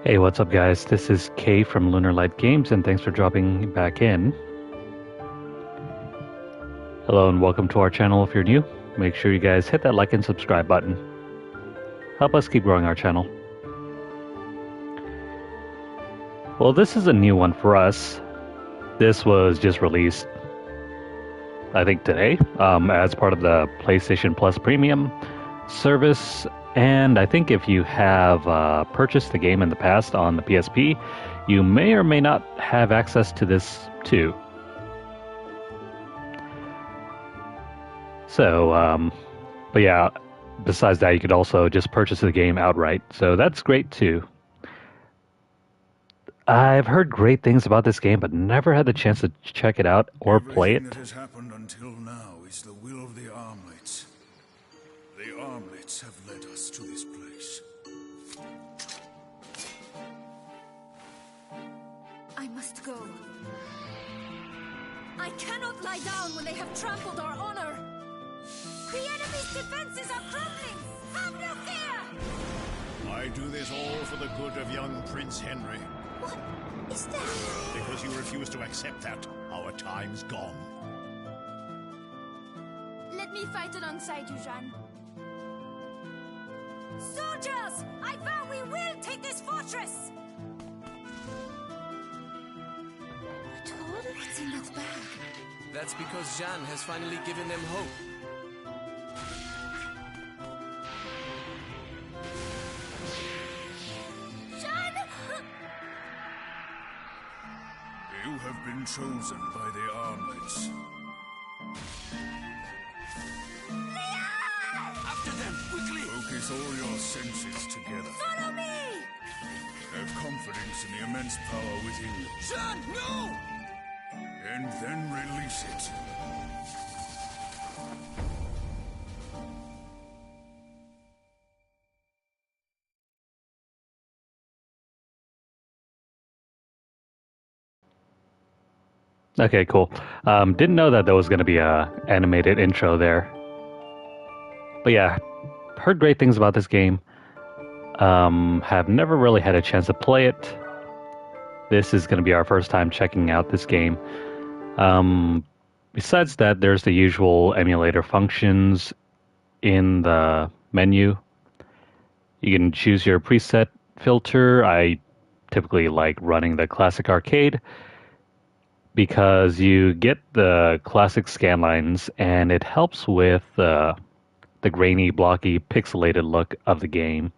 Hey, what's up, guys? This is Kay from Lunarlight Games, and thanks for dropping back in. Hello, and welcome to our channel if you're new. Make sure you guys hit that like and subscribe button. Help us keep growing our channel. Well, this is a new one for us. This was just released, I think, today, as part of the PlayStation Plus Premium service. And I think if you have purchased the game in the past on the PSP, you may or may not have access to this too. So, but yeah, besides that, you could also just purchase the game outright. So that's great too. I've heard great things about this game, but never had the chance to check it out or play it. Everything that has happened until now is the will of the Armlights. The Armlights have led us to this place. I must go. I cannot lie down when they have trampled our honor. The enemy's defenses are crumbling. Have no fear! I do this all for the good of young Prince Henry. What is that? Because you refuse to accept that, our time's gone. Let me fight alongside you, Jeanne. Soldiers! I vow we will take this fortress! What's in that bag? That's because Jeanne has finally given them hope. Jeanne! You have been chosen by the Armlights. After them, quickly! Focus all your senses together. Follow me! Have confidence in the immense power within you. Jeanne, no! And then release it. Okay, cool. Didn't know that there was going to be a animated intro there. But yeah, heard great things about this game. Have never really had a chance to play it. This is going to be our first time checking out this game. Besides that, there's the usual emulator functions in the menu. You can choose your preset filter. I typically like running the classic arcade because you get the classic scanlines and it helps with the grainy, blocky, pixelated look of the game.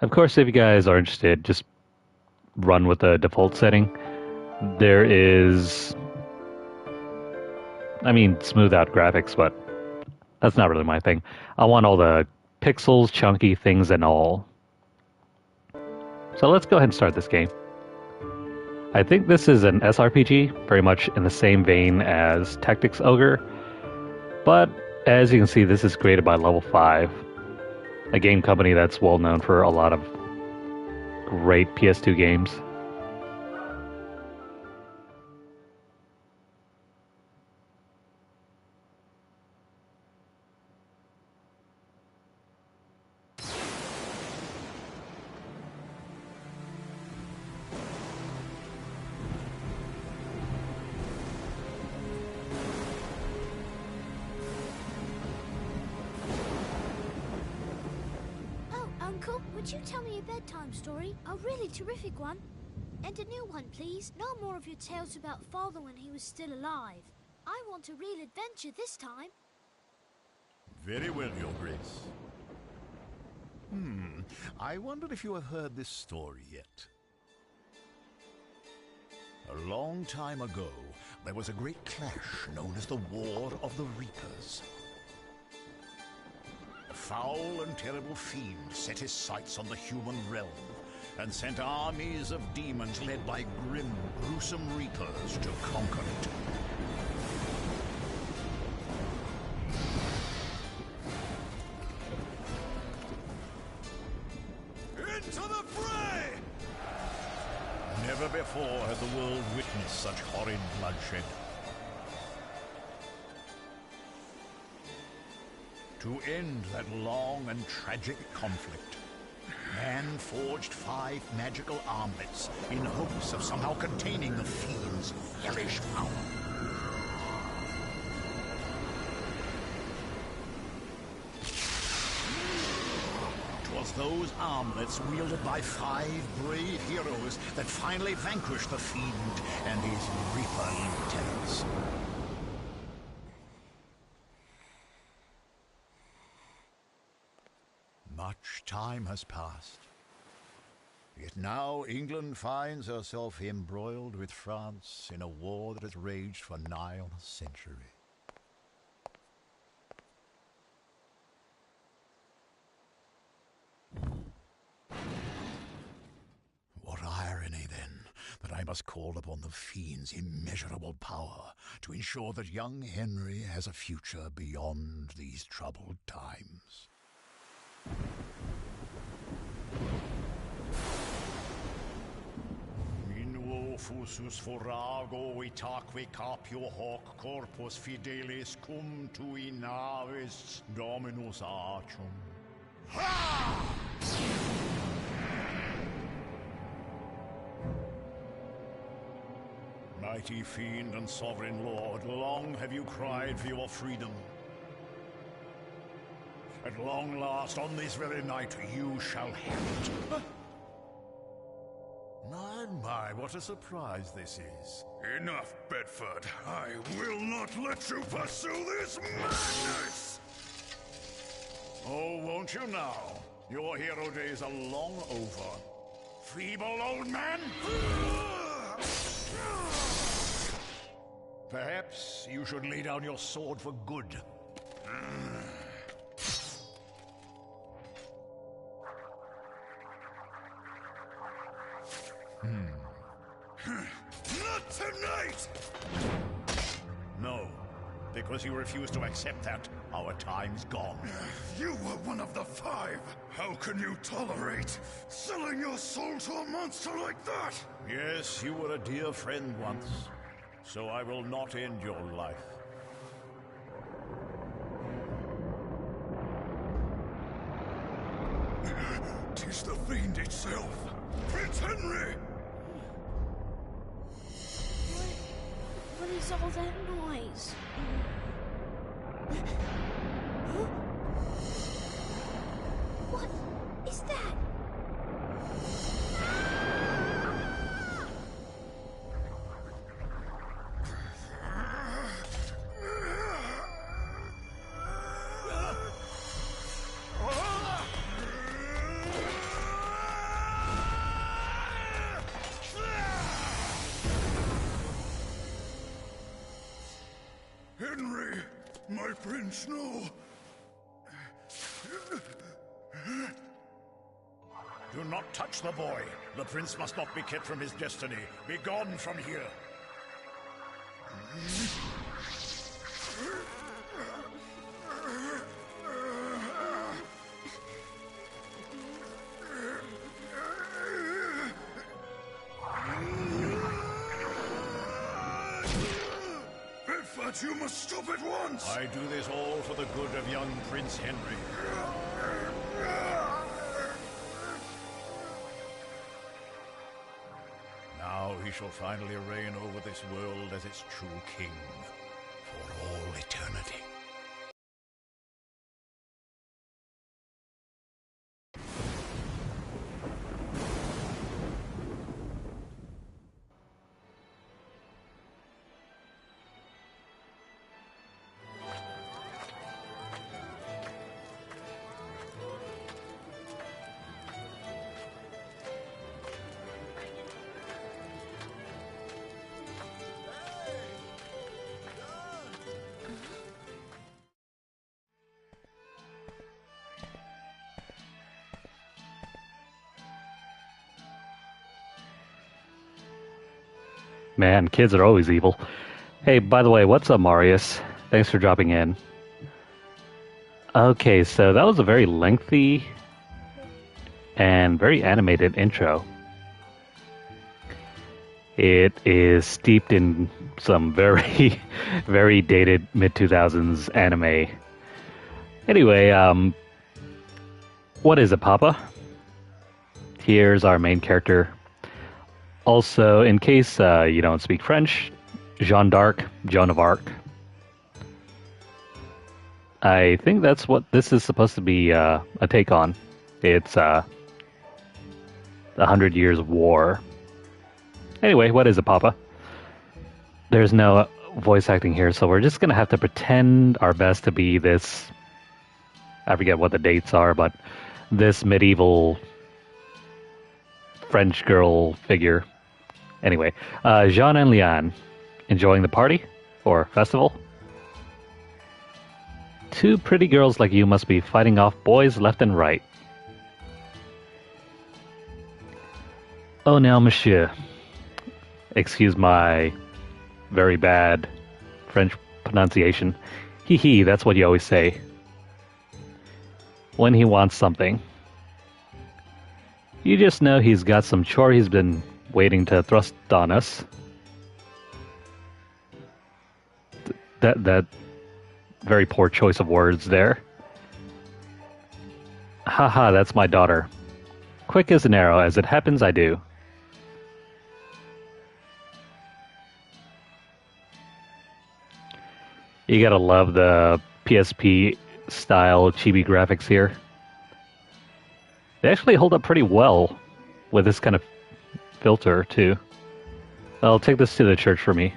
Of course, if you guys are interested, just run with the default setting. There is, smooth out graphics, but that's not really my thing. I want all the pixels, chunky things and all. So let's go ahead and start this game. I think this is an SRPG, very much in the same vein as Tactics Ogre, but as you can see, this is created by Level 5, a game company that's well known for a lot of great PS2 games. Uncle, would you tell me a bedtime story? A really terrific one. And a new one, please. No more of your tales about father when he was still alive. I want a real adventure this time. Very well, Your Grace. I wonder if you have heard this story yet. A long time ago, there was a great clash known as the War of the Reapers. A foul and terrible fiend set his sights on the human realm and sent armies of demons led by grim, gruesome reapers to conquer it. Into the fray! Never before had the world witnessed such horrid bloodshed. To end that long and tragic conflict, man forged 5 magical armlets in hopes of somehow containing the fiend's hellish power. 'Twas those armlets wielded by 5 brave heroes that finally vanquished the fiend and his Reaper lieutenants. Much time has passed. Yet now England finds herself embroiled with France in a war that has raged for nigh on a century. What irony, then, that I must call upon the fiend's immeasurable power to ensure that young Henry has a future beyond these troubled times. Minuo fusus forago itaque capio hoc corpus fidelis cum tui navis dominus archum. Ha! Mighty fiend and sovereign lord, long have you cried for your freedom. At long last, on this very night, you shall have it. My, what a surprise this is. Enough, Bedford. I will not let you pursue this madness! Oh, won't you now? Your hero days are long over. Feeble old man? Perhaps you should lay down your sword for good. Not tonight! No, because you refuse to accept that. Our time's gone. You were one of the 5. How can you tolerate selling your soul to a monster like that? Yes, you were a dear friend once, so I will not end your life. Tis the fiend itself, Prince Henry! What is all that noise? What is that? Henry, my prince, no. Do not touch the boy. The prince must not be kept from his destiny. Be gone from here. Bedford, you must stop at once! I do this all for the good of young Prince Henry. Now he shall finally reign over this world as its true king for all eternity. Man, kids are always evil. Hey, by the way, what's up, Marius? Thanks for dropping in. Okay, so that was a very lengthy and very animated intro. It is steeped in some very, very dated mid-2000s anime. Anyway, what is it, Papa? Here's our main character. Also, in case you don't speak French, Jeanne d'Arc, Joan of Arc. I think that's what this is supposed to be a take on. It's the 100 Years of War. Anyway, what is it, Papa? There's no voice acting here, so we're just going to have to pretend our best to be this... I forget what the dates are, but this medieval French girl figure. Anyway, Jeanne and Liane, enjoying the party? Or festival? Two pretty girls like you must be fighting off boys left and right. Oh, now, monsieur. Excuse my very bad French pronunciation. Hee hee, that's what you always say. When he wants something. You just know he's got some chore he's been waiting to thrust on us. That very poor choice of words there. Haha, that's my daughter. Quick as an arrow, as it happens I do. You gotta love the PSP style chibi graphics here. They actually hold up pretty well with this kind of filter too. I'll take this to the church for me.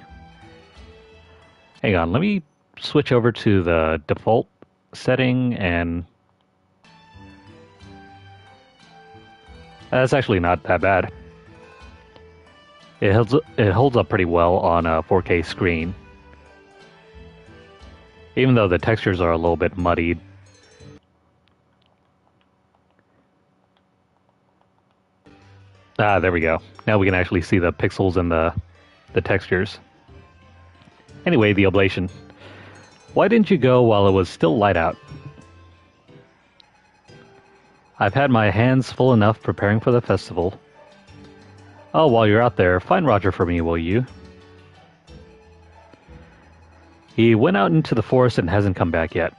Hang on, let me switch over to the default setting and... That's actually not that bad. It holds up pretty well on a 4K screen. Even though the textures are a little bit muddied. Ah, there we go. Now we can actually see the pixels and the textures. Anyway, the oblation. Why didn't you go while it was still light out? I've had my hands full enough preparing for the festival. Oh, while you're out there, find Roger for me, will you? He went out into the forest and hasn't come back yet.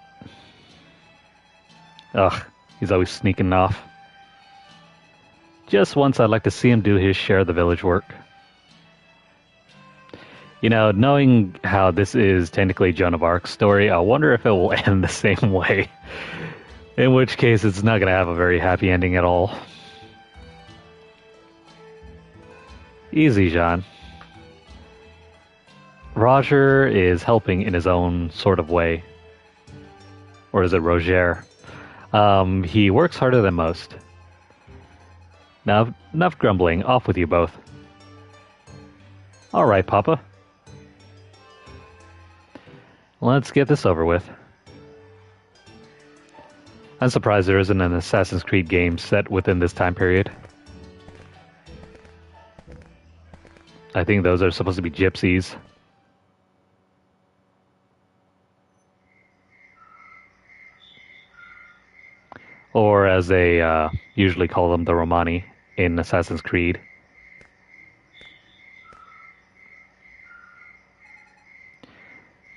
Ugh, he's always sneaking off. Just once I'd like to see him do his share of the village work. You know, knowing how this is technically Joan of Arc's story, I wonder if it will end the same way. In which case, it's not going to have a very happy ending at all. Easy, Jeanne. Roger is helping in his own sort of way. Or is it Roger? He works harder than most. Now, enough grumbling. Off with you both. All right, Papa. Let's get this over with. I'm surprised there isn't an Assassin's Creed game set within this time period. I think those are supposed to be gypsies. Or as they usually call them, the Romani in Assassin's Creed.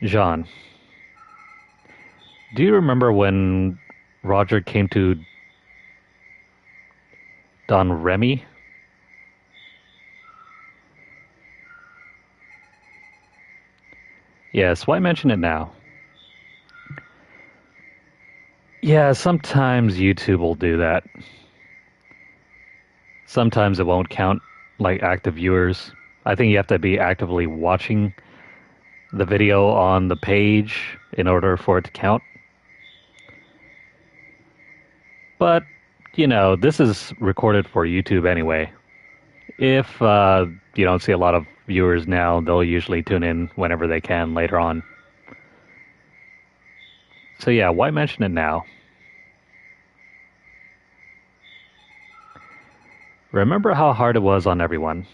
Jeanne, do you remember when Roger came to Don Remy? Yes, why mention it now? Yeah, sometimes YouTube will do that. Sometimes it won't count like active viewers. I think you have to be actively watching the video on the page in order for it to count. But, you know, this is recorded for YouTube anyway. If you don't see a lot of viewers now, they'll usually tune in whenever they can later on. So yeah, why mention it now? Remember how hard it was on everyone.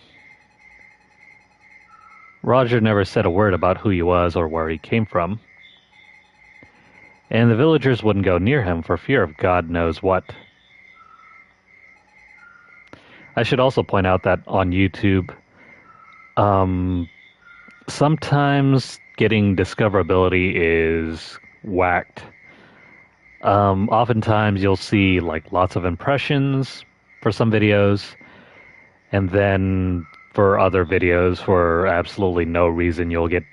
Roger never said a word about who he was or where he came from. And the villagers wouldn't go near him for fear of God knows what. I should also point out that on YouTube, sometimes getting discoverability is whacked. Oftentimes you'll see like lots of impressions for some videos, and then for other videos, for absolutely no reason, you'll get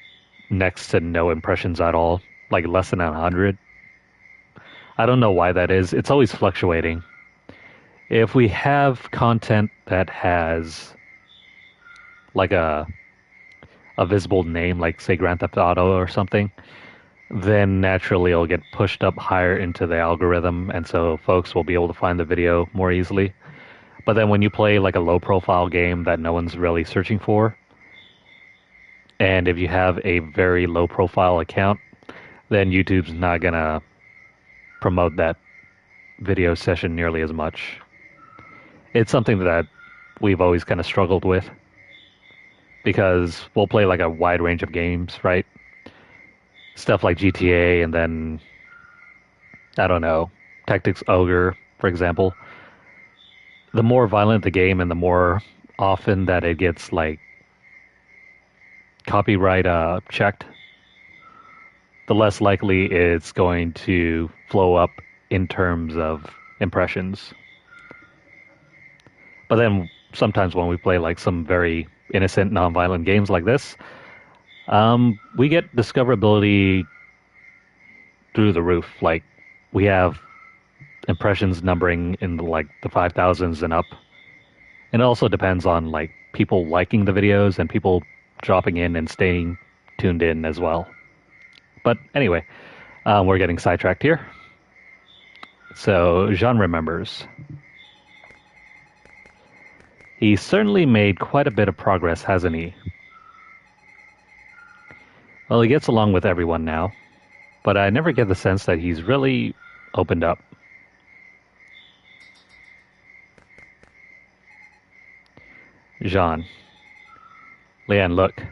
next to no impressions at all, like less than 100. I don't know why that is. It's always fluctuating. If we have content that has like a visible name, like say Grand Theft Auto or something, then naturally it'll get pushed up higher into the algorithm, and so folks will be able to find the video more easily. But then when you play like a low profile game that no one's really searching for, and if you have a very low profile account, then YouTube's not gonna promote that video session nearly as much. It's something that we've always kind of struggled with, because we'll play like a wide range of games, right? Stuff like GTA, and then, I don't know, Tactics Ogre, for example. The more violent the game and the more often that it gets like copyright checked, the less likely it's going to flow up in terms of impressions. But then sometimes when we play like some very innocent, non-violent games like this, we get discoverability through the roof. Like, we have impressions numbering in like the 5,000s and up. And it also depends on like people liking the videos and people dropping in and staying tuned in as well. But anyway, we're getting sidetracked here. So Jeanne remembers. He certainly made quite a bit of progress, hasn't he? Well, he gets along with everyone now, but I never get the sense that he's really opened up. Jeanne. Leanne, look.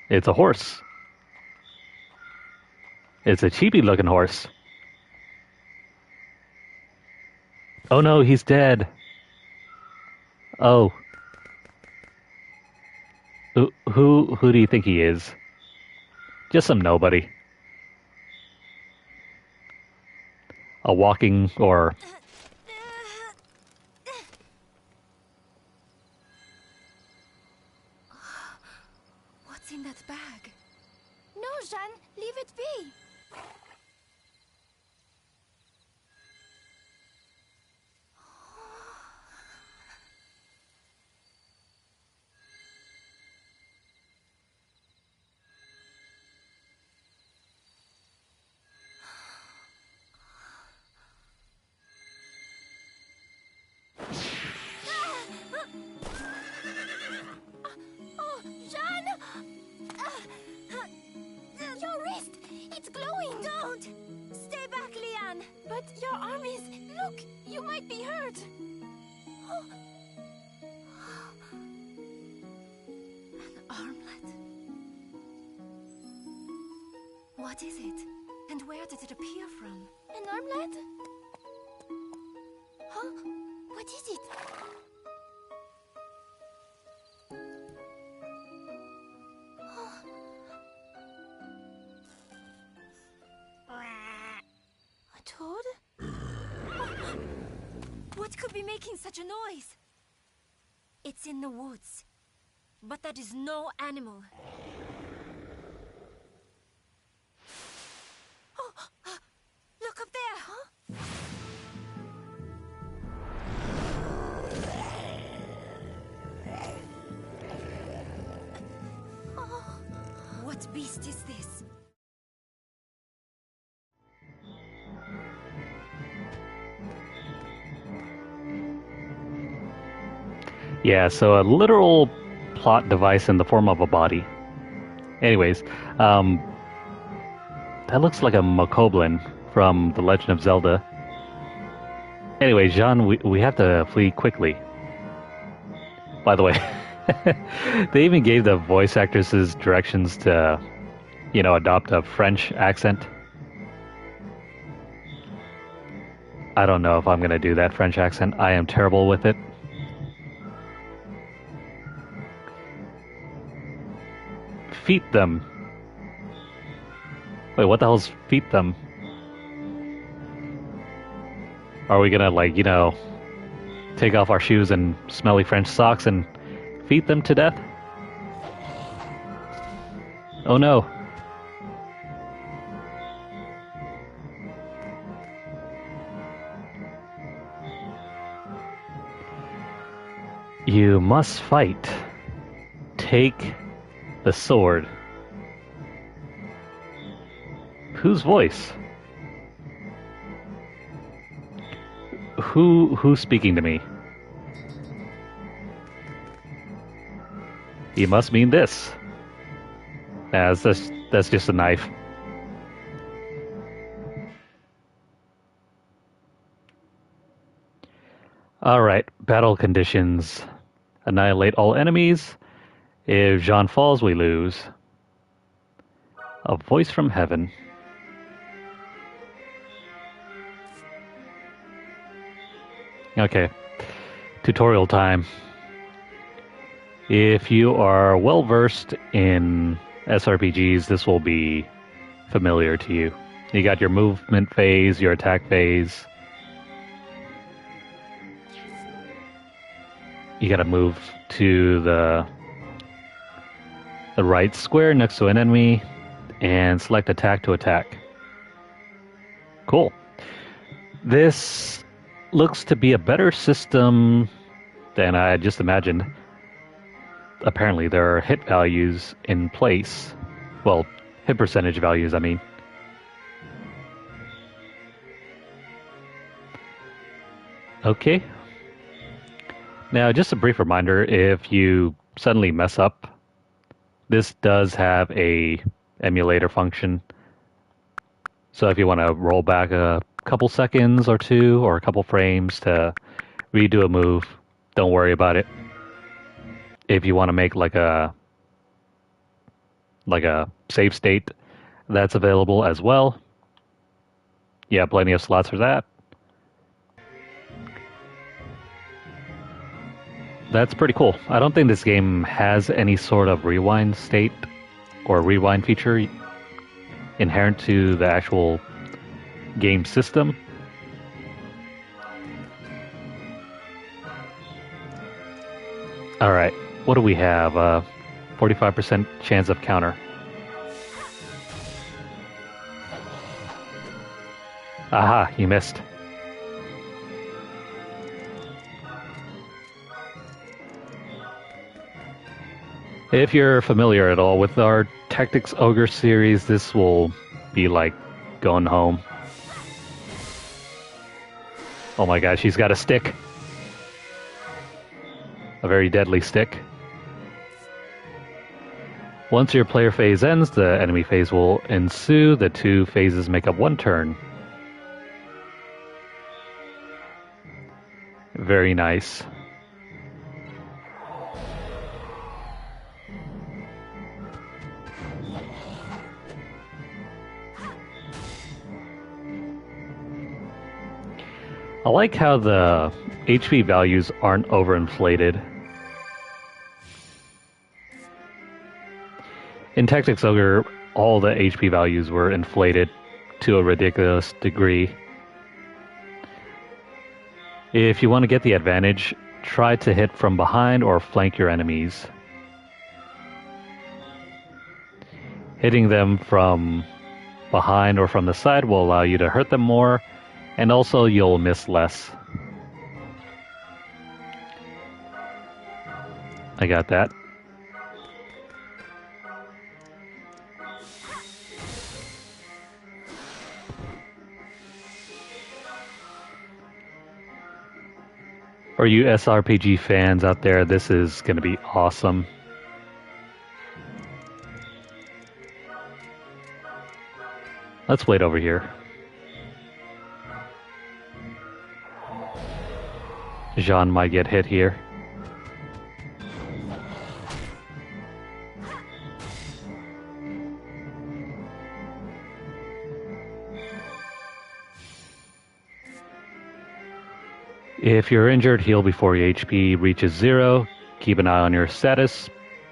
It's a horse. It's a cheapy looking horse. Oh no, he's dead. Oh. Who do you think he is? Just some nobody. A walking or... What's in that bag? No, Jeanne, leave it be. Oh, Jeanne! Your wrist! It's glowing! Don't! Stay back, Leanne! But your arm is... Look! You might be hurt! Oh. An armlet. What is it? And where did it appear from? An armlet? Huh? What is it? A toad? Oh. What could be making such a noise? It's in the woods, but that is no animal. Oh, look up there, huh? What beast is this? Yeah, so a literal plot device in the form of a body. Anyways, that looks like a Mokoblin from The Legend of Zelda. Anyway, Jeanne, we have to flee quickly. By the way, they even gave the voice actresses directions to, adopt a French accent. I don't know if I'm going to do that French accent. I am terrible with it. Feed them. Wait, what the hell's feet them? Are we gonna, like, you know, take off our shoes and smelly French socks and feed them to death? Oh no. You must fight. Take the sword. Whose voice? Who's speaking to me? You must mean this. Nah, that's just a knife. Alright, battle conditions. Annihilate all enemies. If Jeanne falls, we lose. A voice from heaven. Okay. Tutorial time. If you are well versed in SRPGs, this will be familiar to you. You got your movement phase, your attack phase. You gotta move to the right square next to an enemy and select attack to attack. Cool. This looks to be a better system than I just imagined. Apparently there are hit values in place. Well, hit percentage values, I mean. Okay. Now, just a brief reminder, if you suddenly mess up, this does have a emulator function. So if you want to roll back a couple seconds or two, or a couple frames to redo a move, don't worry about it. If you want to make like a save state, that's available as well. Yeah, plenty of slots for that. That's pretty cool. I don't think this game has any sort of rewind state or rewind feature inherent to the actual game system. Alright, what do we have? 45% chance of counter. Aha, you missed. If you're familiar at all with our Tactics Ogre series, this will be like going home. Oh my god, she's got a stick. A very deadly stick. Once your player phase ends, the enemy phase will ensue. The two phases make up one turn. Very nice. I like how the HP values aren't overinflated. In Tactics Ogre, all the HP values were inflated to a ridiculous degree. If you want to get the advantage, try to hit from behind or flank your enemies. Hitting them from behind or from the side will allow you to hurt them more, and also you'll miss less. I got that. For you SRPG fans out there, this is going to be awesome. Let's wait over here. Jeanne might get hit here. If you're injured, heal before your HP reaches 0. Keep an eye on your status.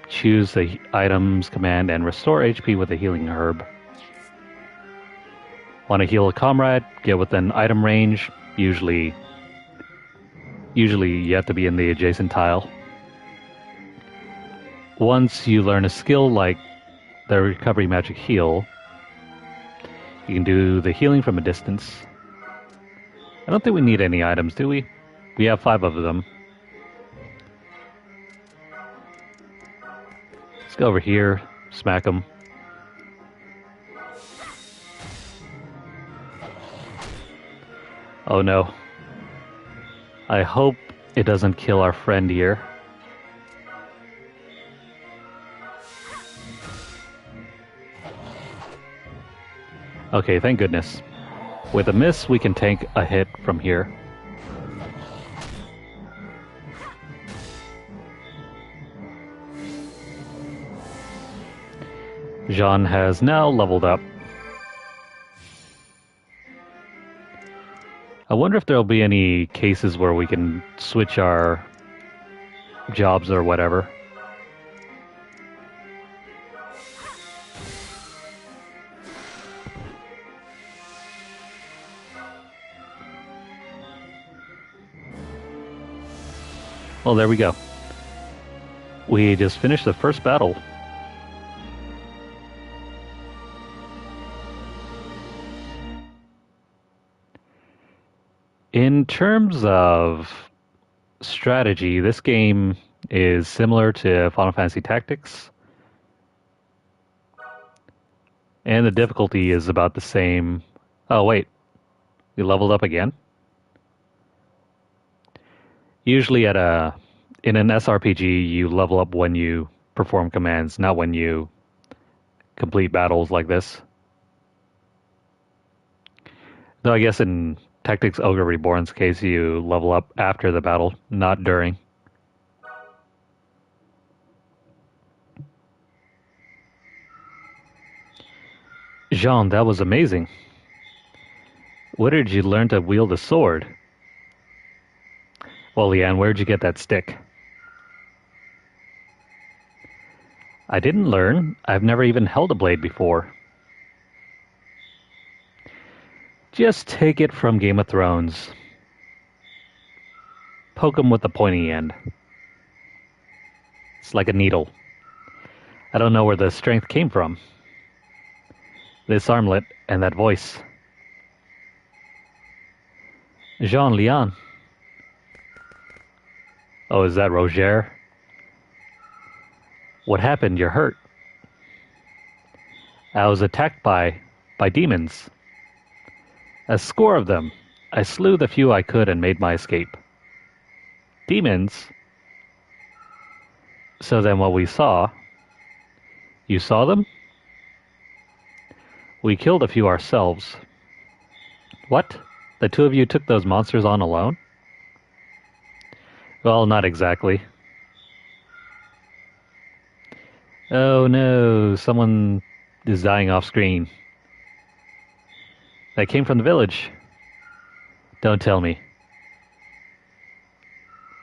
Choose the items command and restore HP with a healing herb. Want to heal a comrade? Get within item range. Usually you have to be in the adjacent tile. Once you learn a skill like the recovery magic heal, you can do the healing from a distance. I don't think we need any items, do we? We have 5 of them. Let's go over here, smack them. Oh no. I hope it doesn't kill our friend here. Okay, thank goodness. With a miss, we can tank a hit from here. Jeanne has now leveled up. I wonder if there'll be any cases where we can switch our jobs or whatever. Well, there we go. We just finished the first battle. In terms of strategy, this game is similar to Final Fantasy Tactics. And the difficulty is about the same. Oh, wait. We leveled up again? Usually in an SRPG, you level up when you perform commands, not when you complete battles like this. Though I guess in Tactics Ogre Reborn's case, you level up after the battle, not during. Jeanne, that was amazing. Where did you learn to wield a sword? Well, Leanne, where'd you get that stick? I didn't learn. I've never even held a blade before. Just take it from Game of Thrones. Poke him with the pointy end. It's like a needle. I don't know where the strength came from. This armlet and that voice. Jeanne, Leanne. Oh, is that Roger? What happened? You're hurt. I was attacked by demons. A score of them. I slew the few I could and made my escape. Demons? So then what we saw... You saw them? We killed a few ourselves. What? The 2 of you took those monsters on alone? Well, not exactly. Oh no, someone is dying off screen. They came from the village. Don't tell me.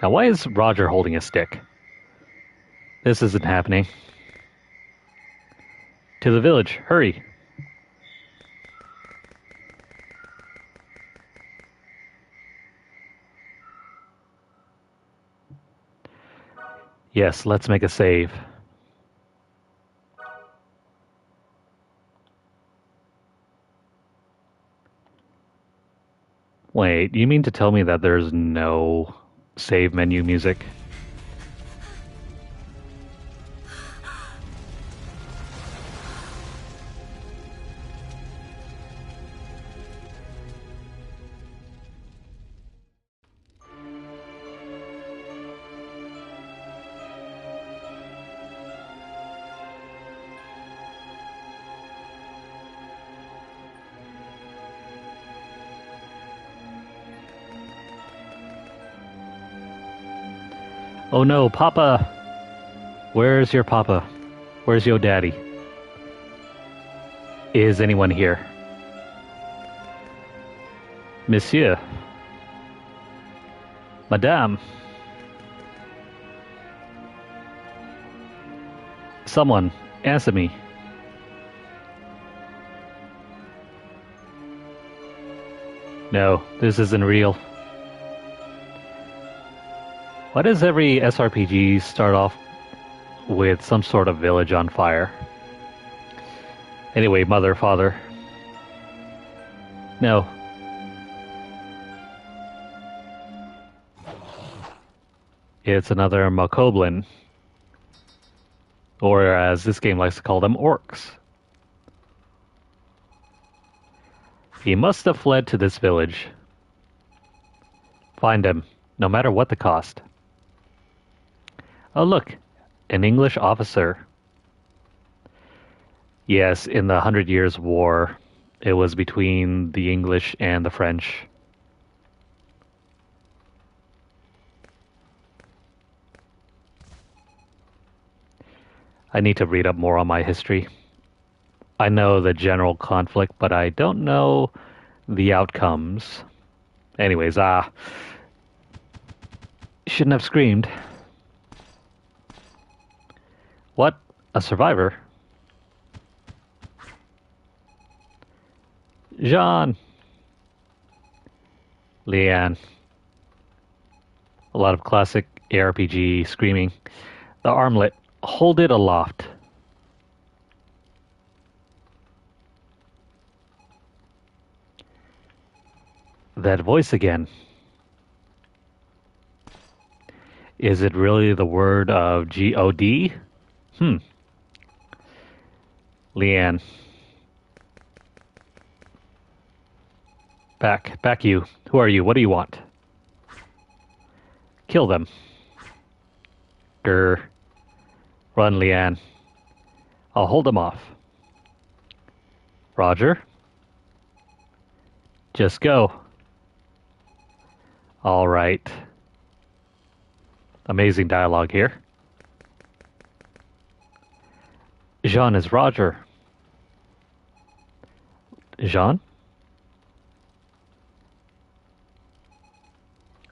Now why is Roger holding a stick? This isn't happening. To the village, hurry. Yes, let's make a save. Wait, you mean to tell me that there's no save menu music? Oh no, Papa! Where's your Papa? Where's your daddy? Is anyone here? Monsieur? Madame? Someone, answer me. No, this isn't real. Why does every SRPG start off with some sort of village on fire? Anyway, mother, father. No. It's another Makoblin. Or as this game likes to call them, orcs. He must have fled to this village. Find him, no matter what the cost. Oh look, an English officer. Yes, in the 100 Years' War, it was between the English and the French. I need to read up more on my history. I know the general conflict, but I don't know the outcomes. Anyways, shouldn't have screamed. What? A survivor? Jeanne. Leanne. A lot of classic ARPG screaming. The armlet. Hold it aloft. That voice again. Is it really the word of G-O-D? Leanne. Back you. Who are you? What do you want? Kill them. Grr. Run, Leanne. I'll hold them off. Roger. Just go. All right. Amazing dialogue here. Jeanne is Roger. Jeanne?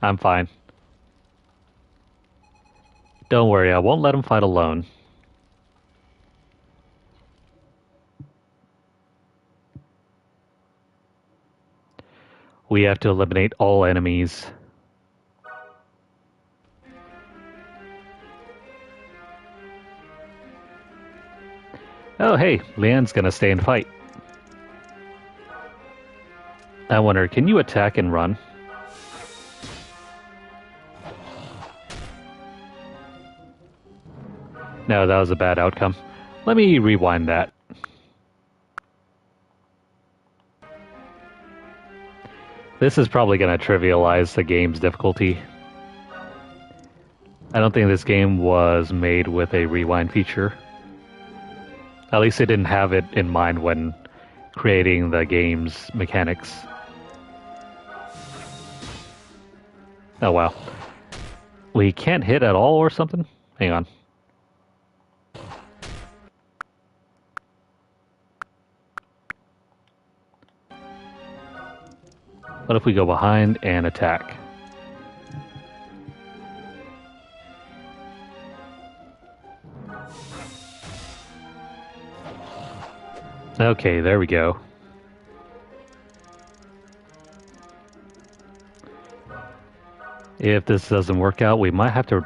I'm fine. Don't worry, I won't let him fight alone. We have to eliminate all enemies. Oh, hey, Leanne's gonna stay and fight. I wonder, can you attack and run? No, that was a bad outcome. Let me rewind that. This is probably going to trivialize the game's difficulty. I don't think this game was made with a rewind feature. At least it didn't have it in mind when creating the game's mechanics. Oh wow. We can't hit at all or something? Hang on. What if we go behind and attack? Okay, there we go. If this doesn't work out, we might have to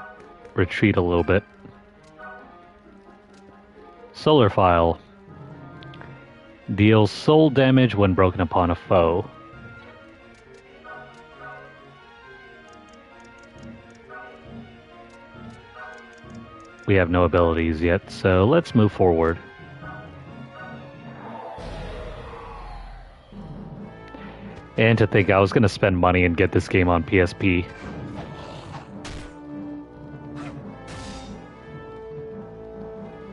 retreat a little bit. Solar File. Deals soul damage when broken upon a foe. We have no abilities yet, so let's move forward. And to think I was going to spend money and get this game on PSP.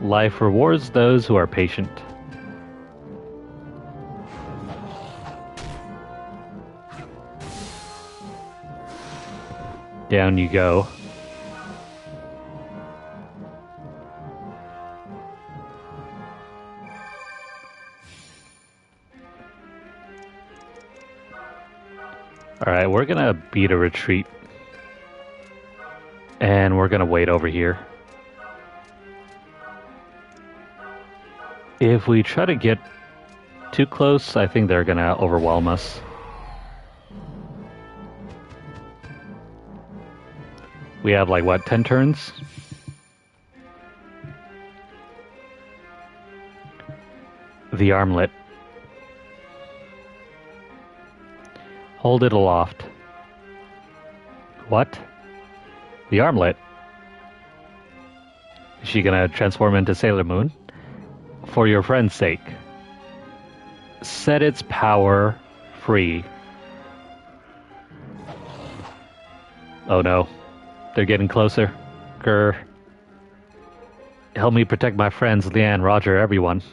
Life rewards those who are patient. Down you go. Alright, we're gonna beat a retreat. And we're gonna wait over here. If we try to get too close, I think they're gonna overwhelm us. We have like what, 10 turns? The armlet. Hold it aloft. What? The armlet? Is she gonna transform into Sailor Moon? For your friend's sake. Set its power free. Oh no. They're getting closer. Grr. Help me protect my friends, Leanne, Roger, everyone.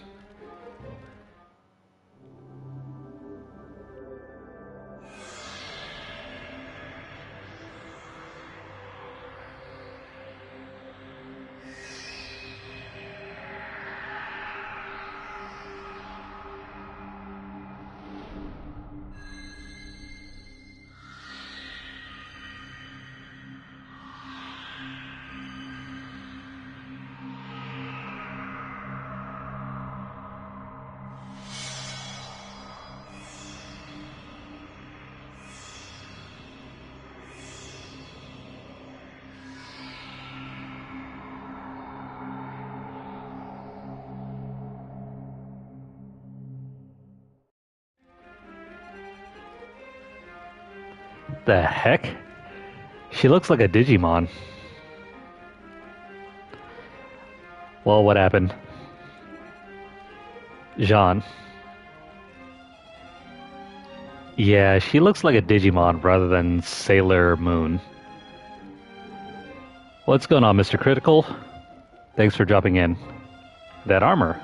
The heck? She looks like a Digimon. Well, what happened? Jeanne. Yeah, she looks like a Digimon rather than Sailor Moon. What's going on, Mr. Critical? Thanks for dropping in. That armor.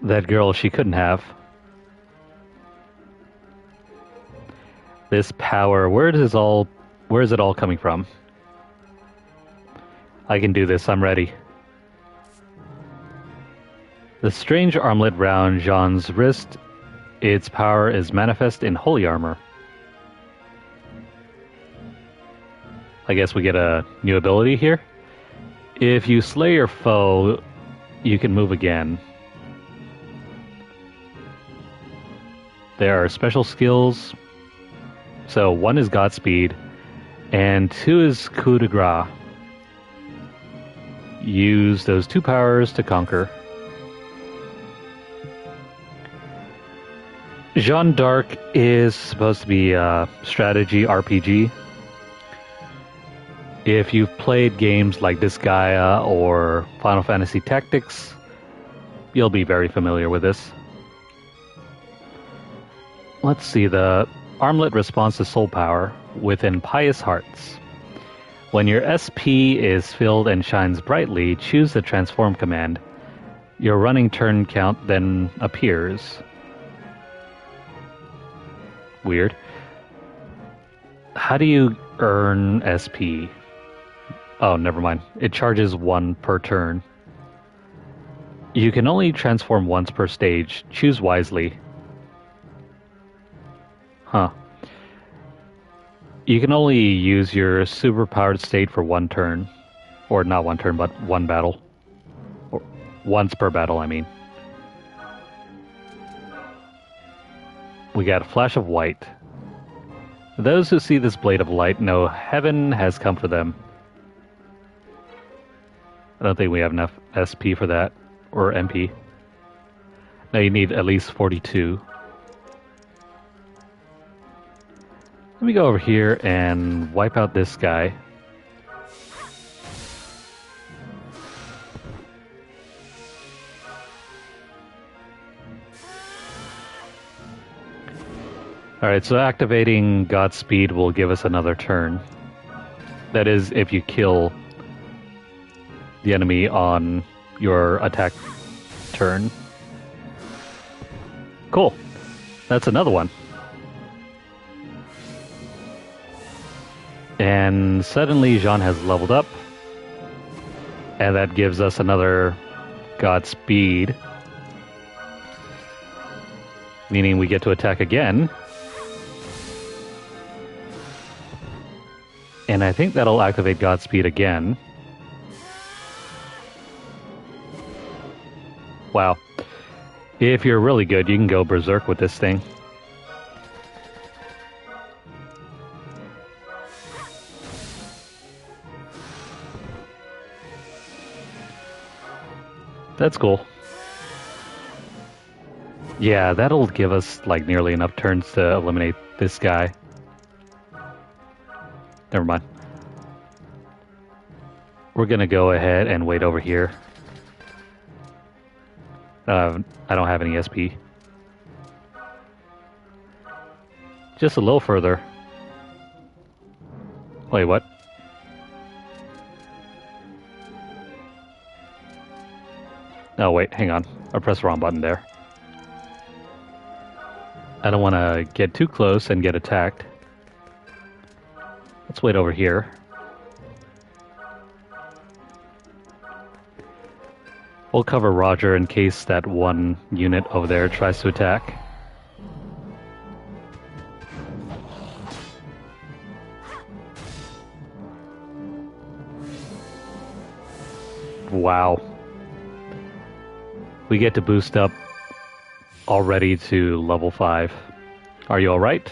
That girl she couldn't have. This power, where is it all coming from? I can do this, I'm ready. The strange armlet round Jeanne's wrist, its power is manifest in holy armor. I guess we get a new ability here. If you slay your foe, you can move again. There are special skills. So 1 is Godspeed, and 2 is Coup de Grace. Use those 2 powers to conquer. Jeanne d'Arc is supposed to be a strategy RPG. If you've played games like Disgaea or Final Fantasy Tactics, you'll be very familiar with this. Let's see, the armlet responds to soul power within pious hearts. When your SP is filled and shines brightly, choose the transform command. Your running turn count then appears. Weird. How do you earn SP? Oh, never mind. It charges 1 per turn. You can only transform once per stage. Choose wisely. Huh. You can only use your superpowered state for 1 turn. Or not 1 turn, but 1 battle. Or once per battle, I mean. We got a flash of white. Those who see this blade of light know heaven has come for them. I don't think we have enough SP for that. Or MP. No, you need at least 42. Let me go over here and wipe out this guy. Alright, so activating Godspeed will give us another turn. That is, if you kill the enemy on your attack turn. Cool. That's another one. And suddenly Jeanne has leveled up. And that gives us another Godspeed. Meaning we get to attack again. And I think that'll activate Godspeed again. Wow. If you're really good, you can go berserk with this thing. That's cool. Yeah, that'll give us like nearly enough turns to eliminate this guy. Never mind. We're gonna go ahead and wait over here. I don't have any SP. Just a little further. Wait, what? Oh, wait, hang on. I pressed the wrong button there. I don't want to get too close and get attacked. Let's wait over here. We'll cover Roger in case that one unit over there tries to attack. Wow. We get to boost up already to level 5. Are you alright?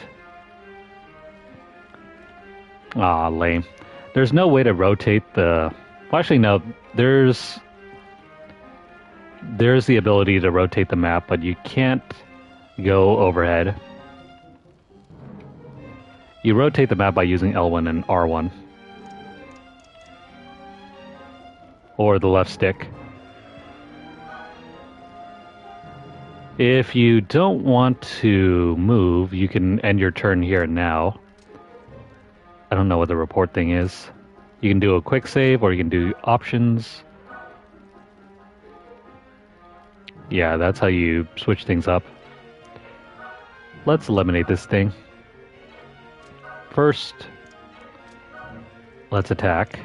Ah, lame. There's no way to rotate the... Well, actually, no. There's the ability to rotate the map, but you can't go overhead. You rotate the map by using L1 and R1. Or the left stick. If you don't want to move, you can end your turn here and now. I don't know what the report thing is. You can do a quick save, or you can do options. Yeah, that's how you switch things up. Let's eliminate this thing. First, let's attack.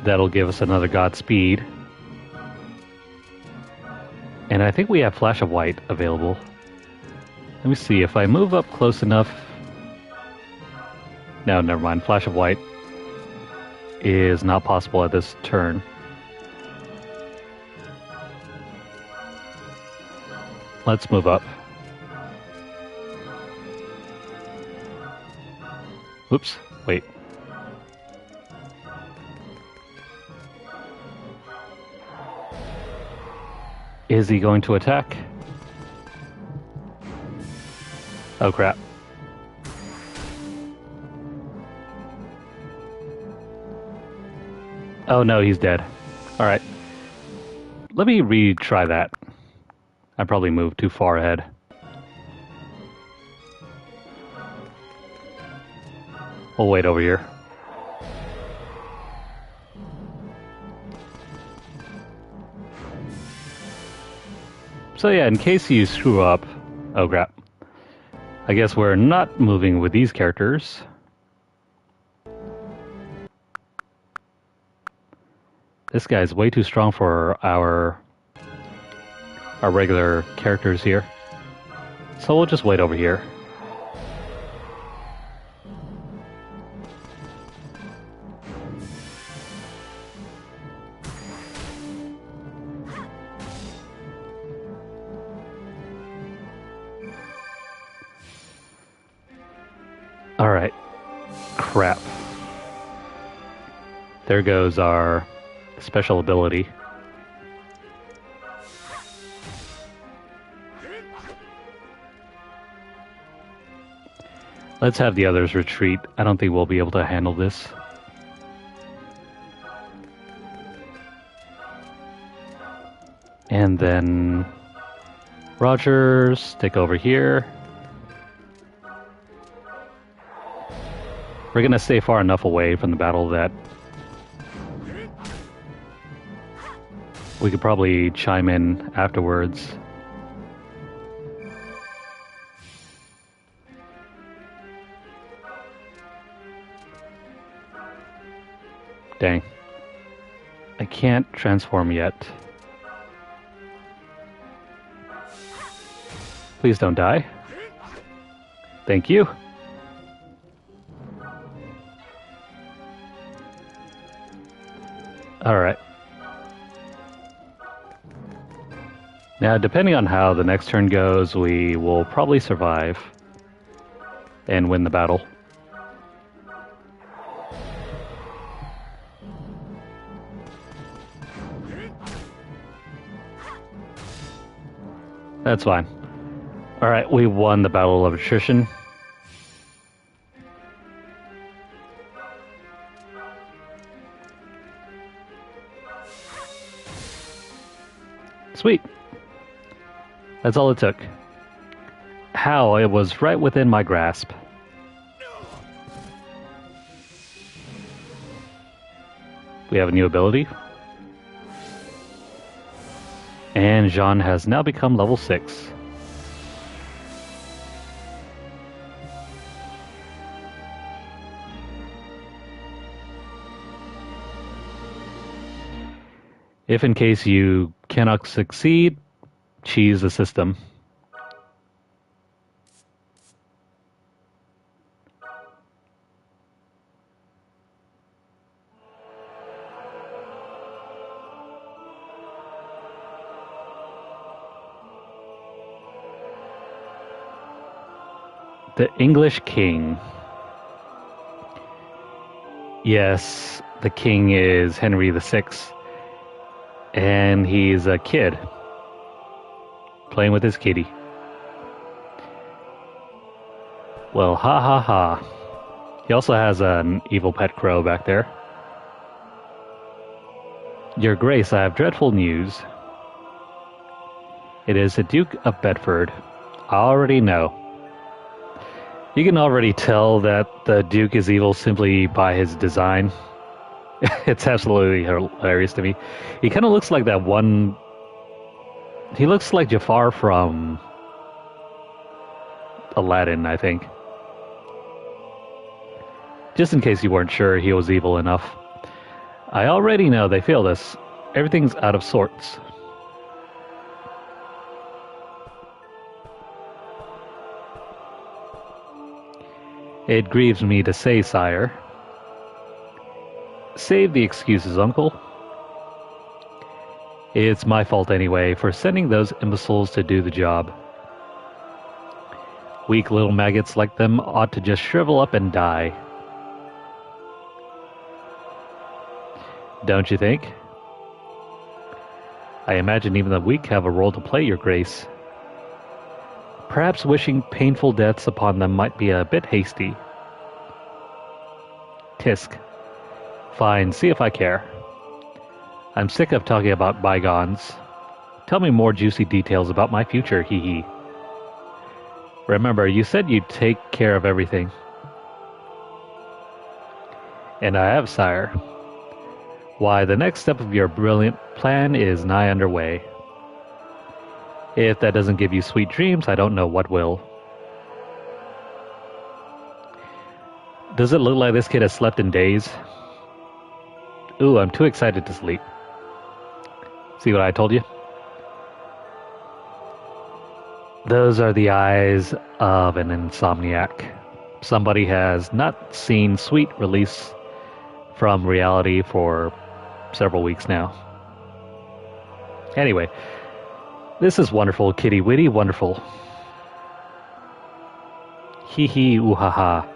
That'll give us another Godspeed. And I think we have Flash of White available. Let me see, if I move up close enough... No, never mind. Flash of White is not possible at this turn. Let's move up. Oops, wait. Is he going to attack? Oh crap. Oh no, he's dead. Alright. Let me retry that. I probably moved too far ahead. We'll wait over here. So yeah, in case you screw up... Oh crap. I guess we're not moving with these characters. This guy's way too strong for our regular characters here. So we'll just wait over here. Alright. Crap. There goes our special ability. Let's have the others retreat. I don't think we'll be able to handle this. And then... Roger, stick over here. We're gonna stay far enough away from the battle that we could probably chime in afterwards. Dang. I can't transform yet. Please don't die. Thank you. Alright. Now, depending on how the next turn goes, we will probably survive. and win the battle. That's fine. Alright, we won the battle of attrition. Sweet. That's all it took. How? It was right within my grasp. We have a new ability. And Jeanne has now become level 6. If in case you cannot succeed, cheese the system. The English King. Yes, the king is Henry VI. And he's a kid playing with his kitty. Well, ha ha ha. He also has an evil pet crow back there. Your Grace, I have dreadful news. It is the Duke of Bedford. I already know. You can already tell that the Duke is evil simply by his design. It's absolutely hilarious to me. He kind of looks like that one... He looks like Jafar from Aladdin, I think. Just in case you weren't sure he was evil enough. I already know they failed us. Everything's out of sorts. It grieves me to say, sire. Save the excuses, uncle. It's my fault anyway for sending those imbeciles to do the job. Weak little maggots like them ought to just shrivel up and die. Don't you think? I imagine even the weak have a role to play, Your Grace. Perhaps wishing painful deaths upon them might be a bit hasty. Tisk. Fine, see if I care. I'm sick of talking about bygones. Tell me more juicy details about my future, hee hee. Remember, you said you'd take care of everything. And I have, sire. Why, the next step of your brilliant plan is nigh underway. If that doesn't give you sweet dreams, I don't know what will. Does it look like this kid has slept in days? Ooh, I'm too excited to sleep. See what I told you? Those are the eyes of an insomniac. Somebody has not seen sweet release from reality for several weeks now. Anyway, this is wonderful, kitty witty, wonderful. Hee hee, ooh ha ha.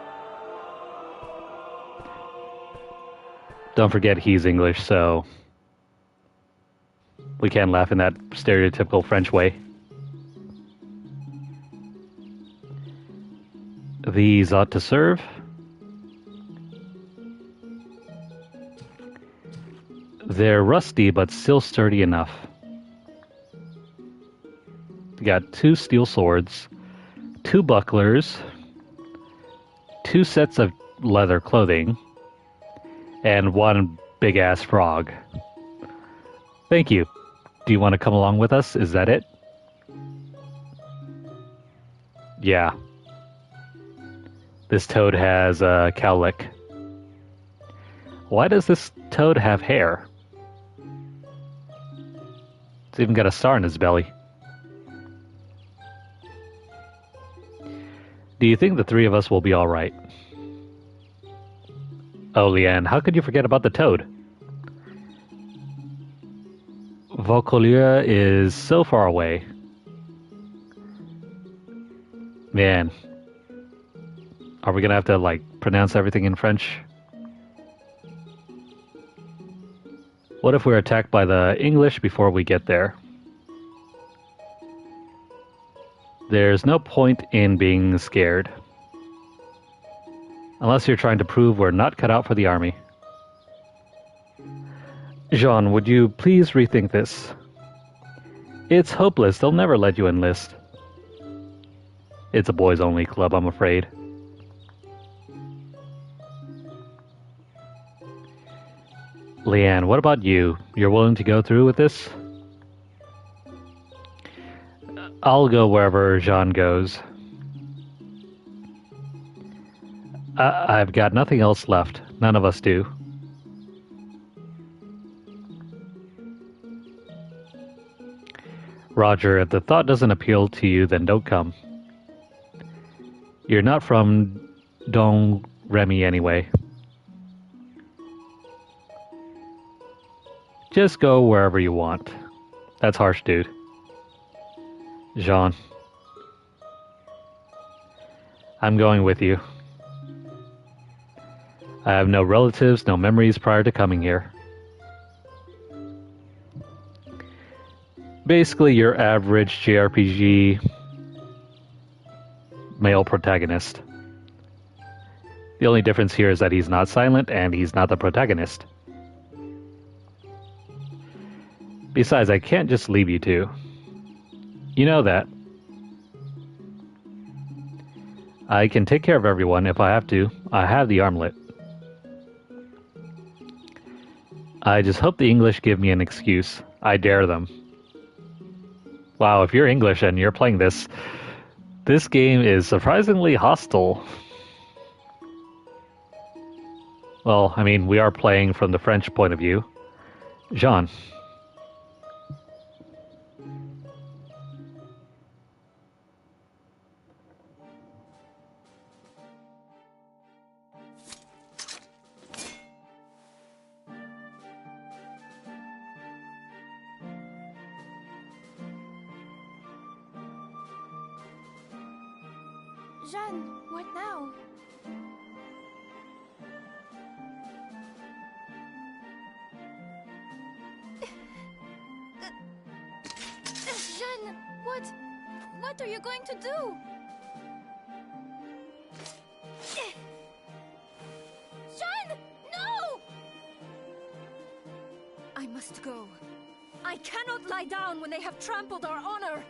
Don't forget he's English, so we can't laugh in that stereotypical French way. These ought to serve. They're rusty, but still sturdy enough. We got 2 steel swords, 2 bucklers, 2 sets of leather clothing, and 1 big-ass frog. Thank you. Do you want to come along with us? Is that it? Yeah. This toad has a cowlick. Why does this toad have hair? It's even got a star in his belly. Do you think the 3 of us will be alright? Oh, Leanne, how could you forget about the toad? Vaucouleurs is so far away. Man. Are we gonna have to, like, pronounce everything in French? What if we're attacked by the English before we get there? There's no point in being scared. Unless you're trying to prove we're not cut out for the army. Jeanne, would you please rethink this? It's hopeless. They'll never let you enlist. It's a boys-only club, I'm afraid. Leanne, what about you? You're willing to go through with this? I'll go wherever Jeanne goes. I've got nothing else left. None of us do. Roger, if the thought doesn't appeal to you, then don't come. You're not from Don Remy anyway. Just go wherever you want. That's harsh, dude. Jeanne. I'm going with you. I have no relatives, no memories prior to coming here. Basically, your average JRPG male protagonist. The only difference here is that he's not silent and he's not the protagonist. Besides, I can't just leave you two. You know that. I can take care of everyone if I have to. I have the armlet. I just hope the English give me an excuse. I dare them. Wow, if you're English and you're playing this, this game is surprisingly hostile. Well, I mean, we are playing from the French point of view. Jeanne. Jeanne, what now? Jeanne, what are you going to do? Jeanne, no! I must go. I cannot lie down when they have trampled our honor.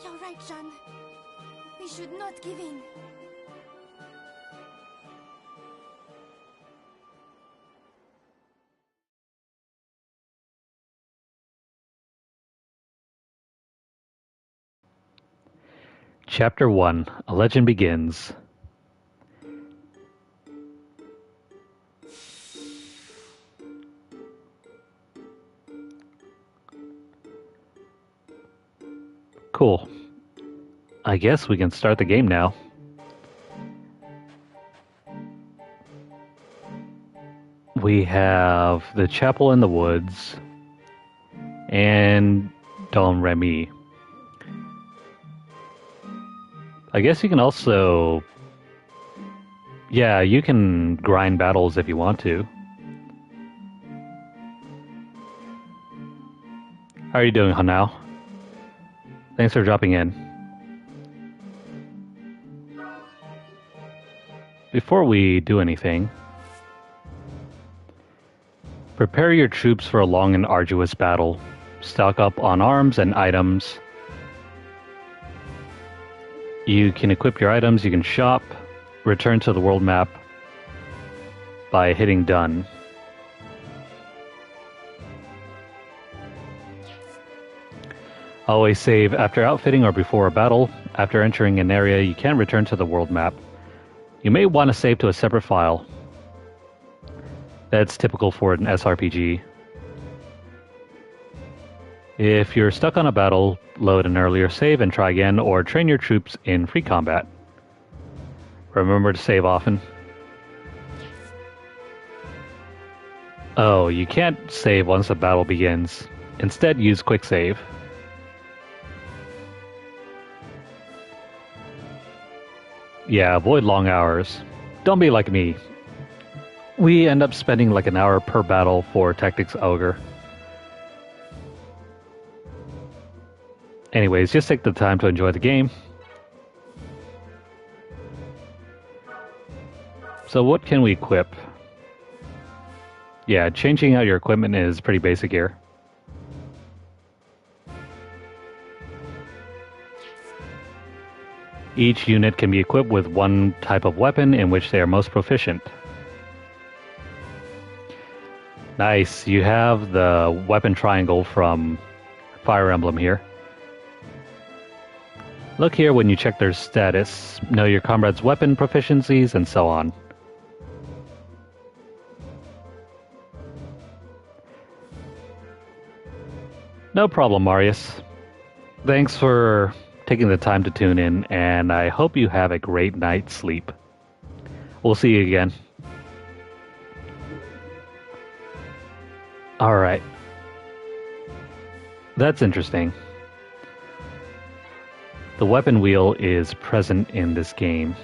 You're right, Jeanne. We should not give in. Chapter 1. A Legend Begins. Cool. I guess we can start the game now. We have the chapel in the woods and Don Remy. I guess you can also... Yeah, you can grind battles if you want to. How are you doing, Hanao? Thanks for dropping in. Before we do anything, prepare your troops for a long and arduous battle. Stock up on arms and items. You can equip your items, you can shop, return to the world map by hitting done. Always save after outfitting or before a battle. After entering an area, you can return to the world map. You may want to save to a separate file. That's typical for an SRPG. If you're stuck on a battle, load an earlier save and try again, or train your troops in free combat. Remember to save often. Oh, you can't save once the battle begins. Instead, use quick save. Yeah, avoid long hours. Don't be like me. We end up spending like an hour per battle for Tactics Ogre. Anyways, just take the time to enjoy the game. So what can we equip? Yeah, changing out your equipment is pretty basic here. Each unit can be equipped with one type of weapon in which they are most proficient. Nice, you have the weapon triangle from Fire Emblem here. Look here when you check their status, know your comrade's weapon proficiencies, and so on. No problem, Marius. Thanks for taking the time to tune in, and I hope you have a great night's sleep. We'll see you again. Alright. That's interesting. The weapon wheel is present in this game.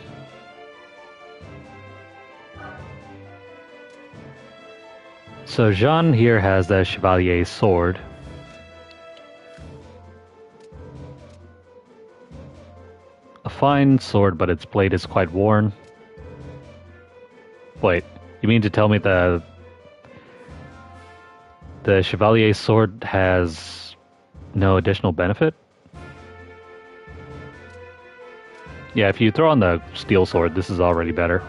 So Jeanne here has the Chevalier sword. A fine sword, but its blade is quite worn. Wait, you mean to tell me the Chevalier sword has no additional benefit? Yeah, if you throw on the steel sword, this is already better.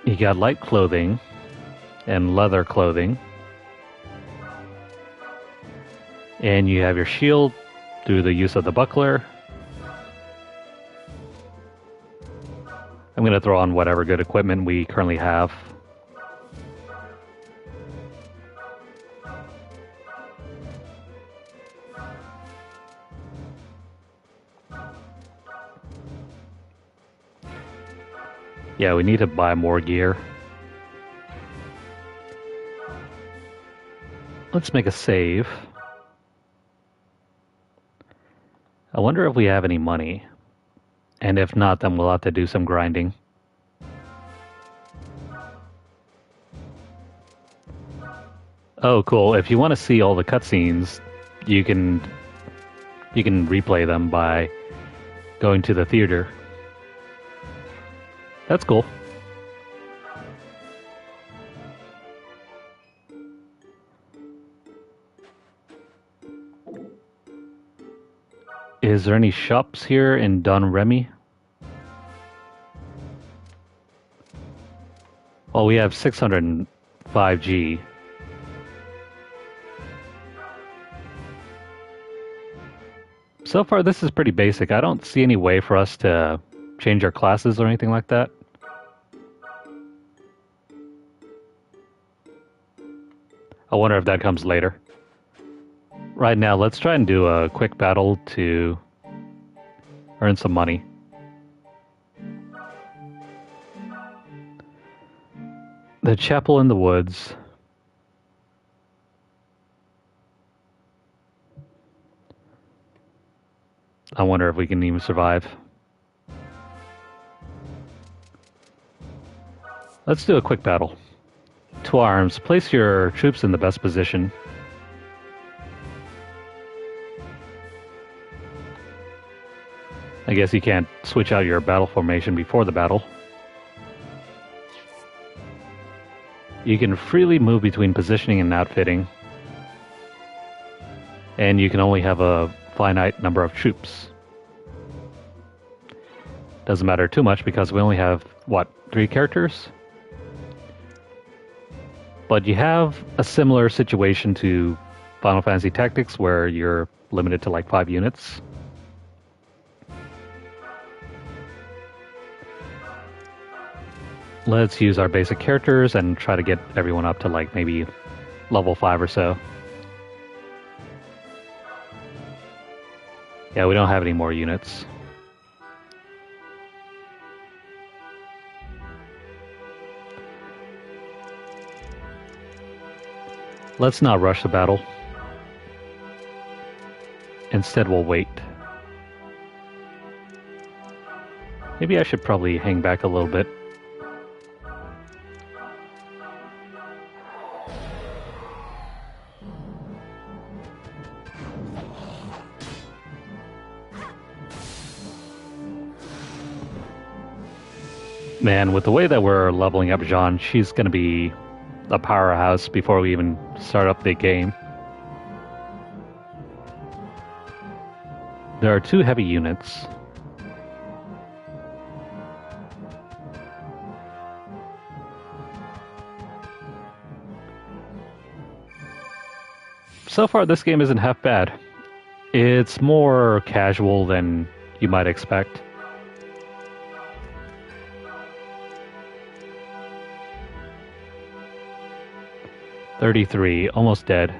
You got light clothing and leather clothing. And you have your shield through the use of the buckler. I'm going to throw on whatever good equipment we currently have. Yeah, we need to buy more gear. Let's make a save. I wonder if we have any money. And if not, then we'll have to do some grinding. Oh, cool. If you want to see all the cutscenes, you can replay them by going to the theater. That's cool. Is there any shops here in Don Remy? Well, we have 605G. So far, this is pretty basic. I don't see any way for us to change our classes or anything like that. I wonder if that comes later. Right now, let's try and do a quick battle to earn some money. The chapel in the woods. I wonder if we can even survive. Let's do a quick battle. To arms, place your troops in the best position. I guess you can't switch out your battle formation before the battle. You can freely move between positioning and outfitting. And you can only have a finite number of troops. Doesn't matter too much because we only have, what, 3 characters? But you have a similar situation to Final Fantasy Tactics where you're limited to like 5 units. Let's use our basic characters and try to get everyone up to like maybe level 5 or so. Yeah, we don't have any more units. Let's not rush the battle. Instead, we'll wait. Maybe I should probably hang back a little bit. Man, with the way that we're leveling up Jeanne, she's going to be a powerhouse before we even start up the game. There are 2 heavy units. So far, this game isn't half bad. It's more casual than you might expect. $33, almost dead.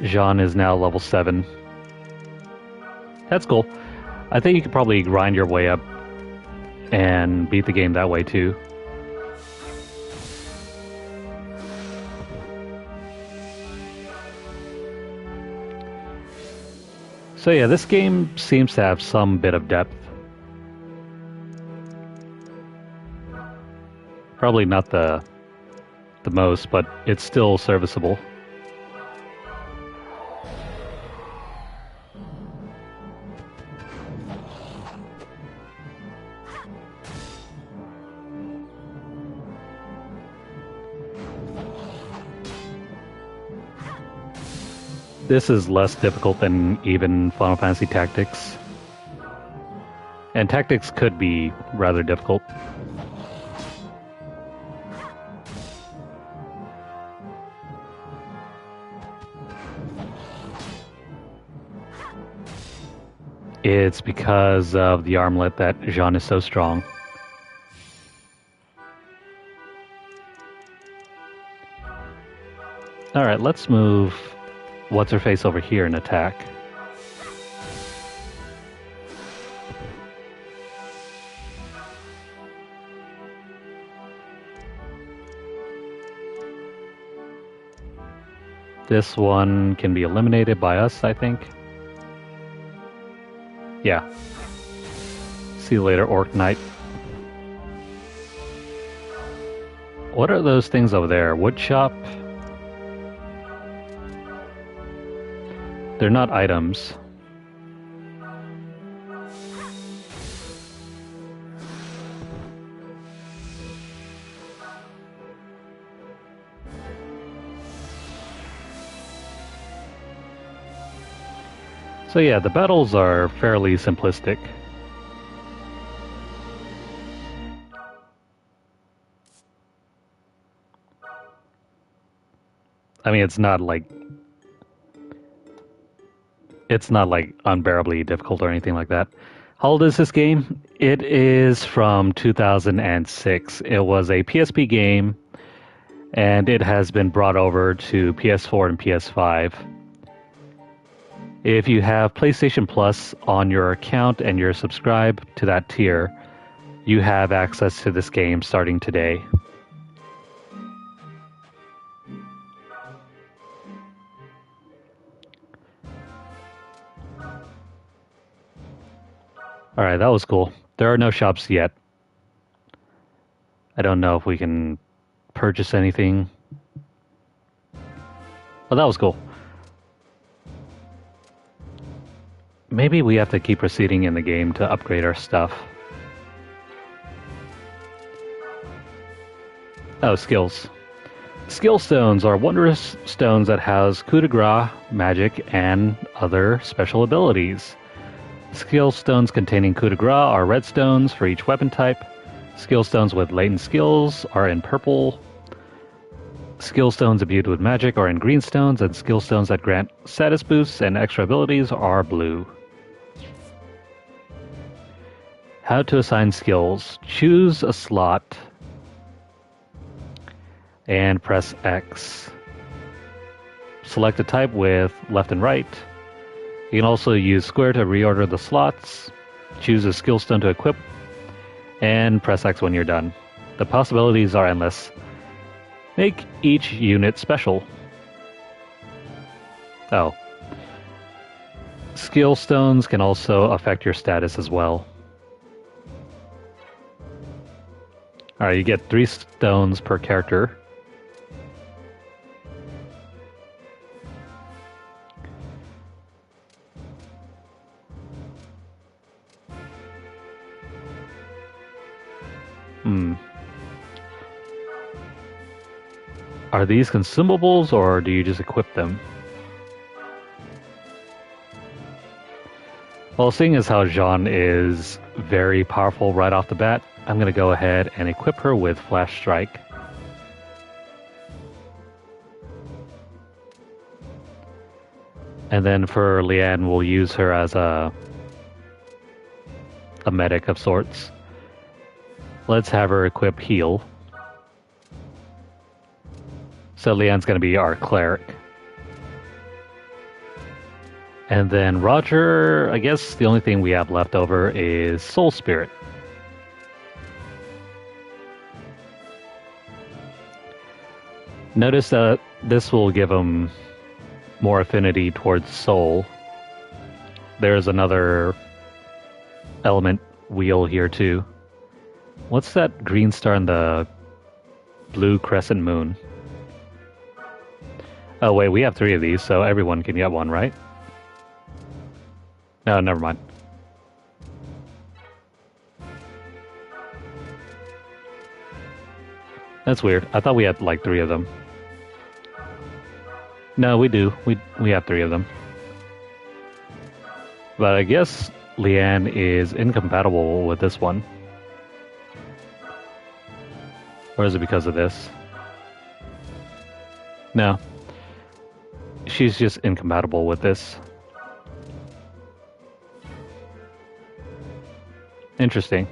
Jeanne is now level 7. That's cool. I think you could probably grind your way up and beat the game that way too. So yeah, this game seems to have some bit of depth. Probably not the most, but it's still serviceable. This is less difficult than even Final Fantasy Tactics. And Tactics could be rather difficult. It's because of the armlet that Jeanne is so strong. Alright, let's move What's-Her-Face over here and attack. This one can be eliminated by us, I think. Yeah. See you later, Orc Knight. What are those things over there? Wood shop? They're not items. So yeah, the battles are fairly simplistic. I mean, it's not like unbearably difficult or anything like that. How old is this game? It is from 2006. It was a PSP game, and it has been brought over to PS4 and PS5. If you have PlayStation Plus on your account and you're subscribed to that tier, you have access to this game starting today. Alright, that was cool. There are no shops yet. I don't know if we can purchase anything. Oh, that was cool. Maybe we have to keep proceeding in the game to upgrade our stuff. Oh, skills. Skill stones are wondrous stones that house coup de grace, magic, and other special abilities. Skill stones containing coup de grace are red stones for each weapon type. Skill stones with latent skills are in purple. Skill stones imbued with magic are in green stones, and skill stones that grant status boosts and extra abilities are blue. How to assign skills. Choose a slot and press X. Select a type with left and right. You can also use square to reorder the slots. Choose a skill stone to equip and press X when you're done. The possibilities are endless. Make each unit special. Oh. Skill stones can also affect your status as well. Alright, you get 3 stones per character. Are these consumables, or do you just equip them? Well, seeing as how Jeanne is very powerful right off the bat, I'm going to go ahead and equip her with Flash Strike. And then for Leanne, we'll use her as a medic of sorts. Let's have her equip Heal. So Leanne's going to be our cleric. And then Roger, I guess the only thing we have left over is Soul Spirit. Notice that this will give him more affinity towards soul. There's another element wheel here too. What's that green star in the blue crescent moon? Oh wait, we have 3 of these, so everyone can get one, right? No, never mind. That's weird. I thought we had like 3 of them. No, we do. We have 3 of them. But I guess Leanne is incompatible with this one. Or is it because of this? No. She's just incompatible with this. Interesting.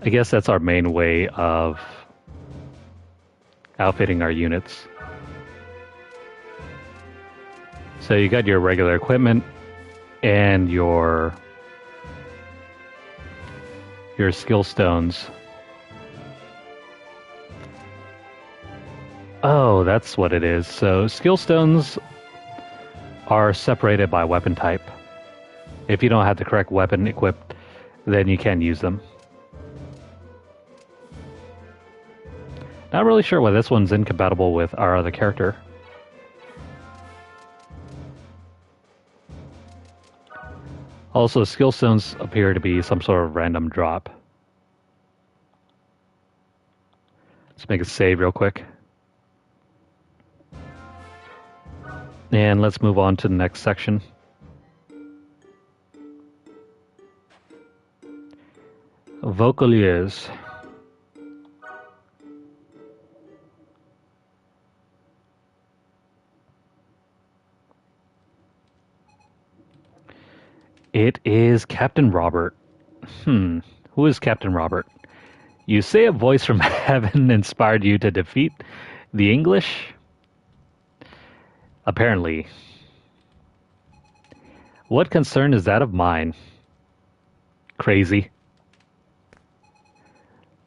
I guess that's our main way of outfitting our units. So you got your regular equipment and your skill stones. Oh, that's what it is. So skill stones are separated by weapon type. If you don't have the correct weapon equipped, then you can't use them. Not really sure why this one's incompatible with our other character. Also, skill stones appear to be some sort of random drop. Let's make a save real quick. And let's move on to the next section. Vocaliers. It is Captain Robert. Who is Captain Robert? You say a voice from heaven inspired you to defeat the English? Apparently. What concern is that of mine? Crazy.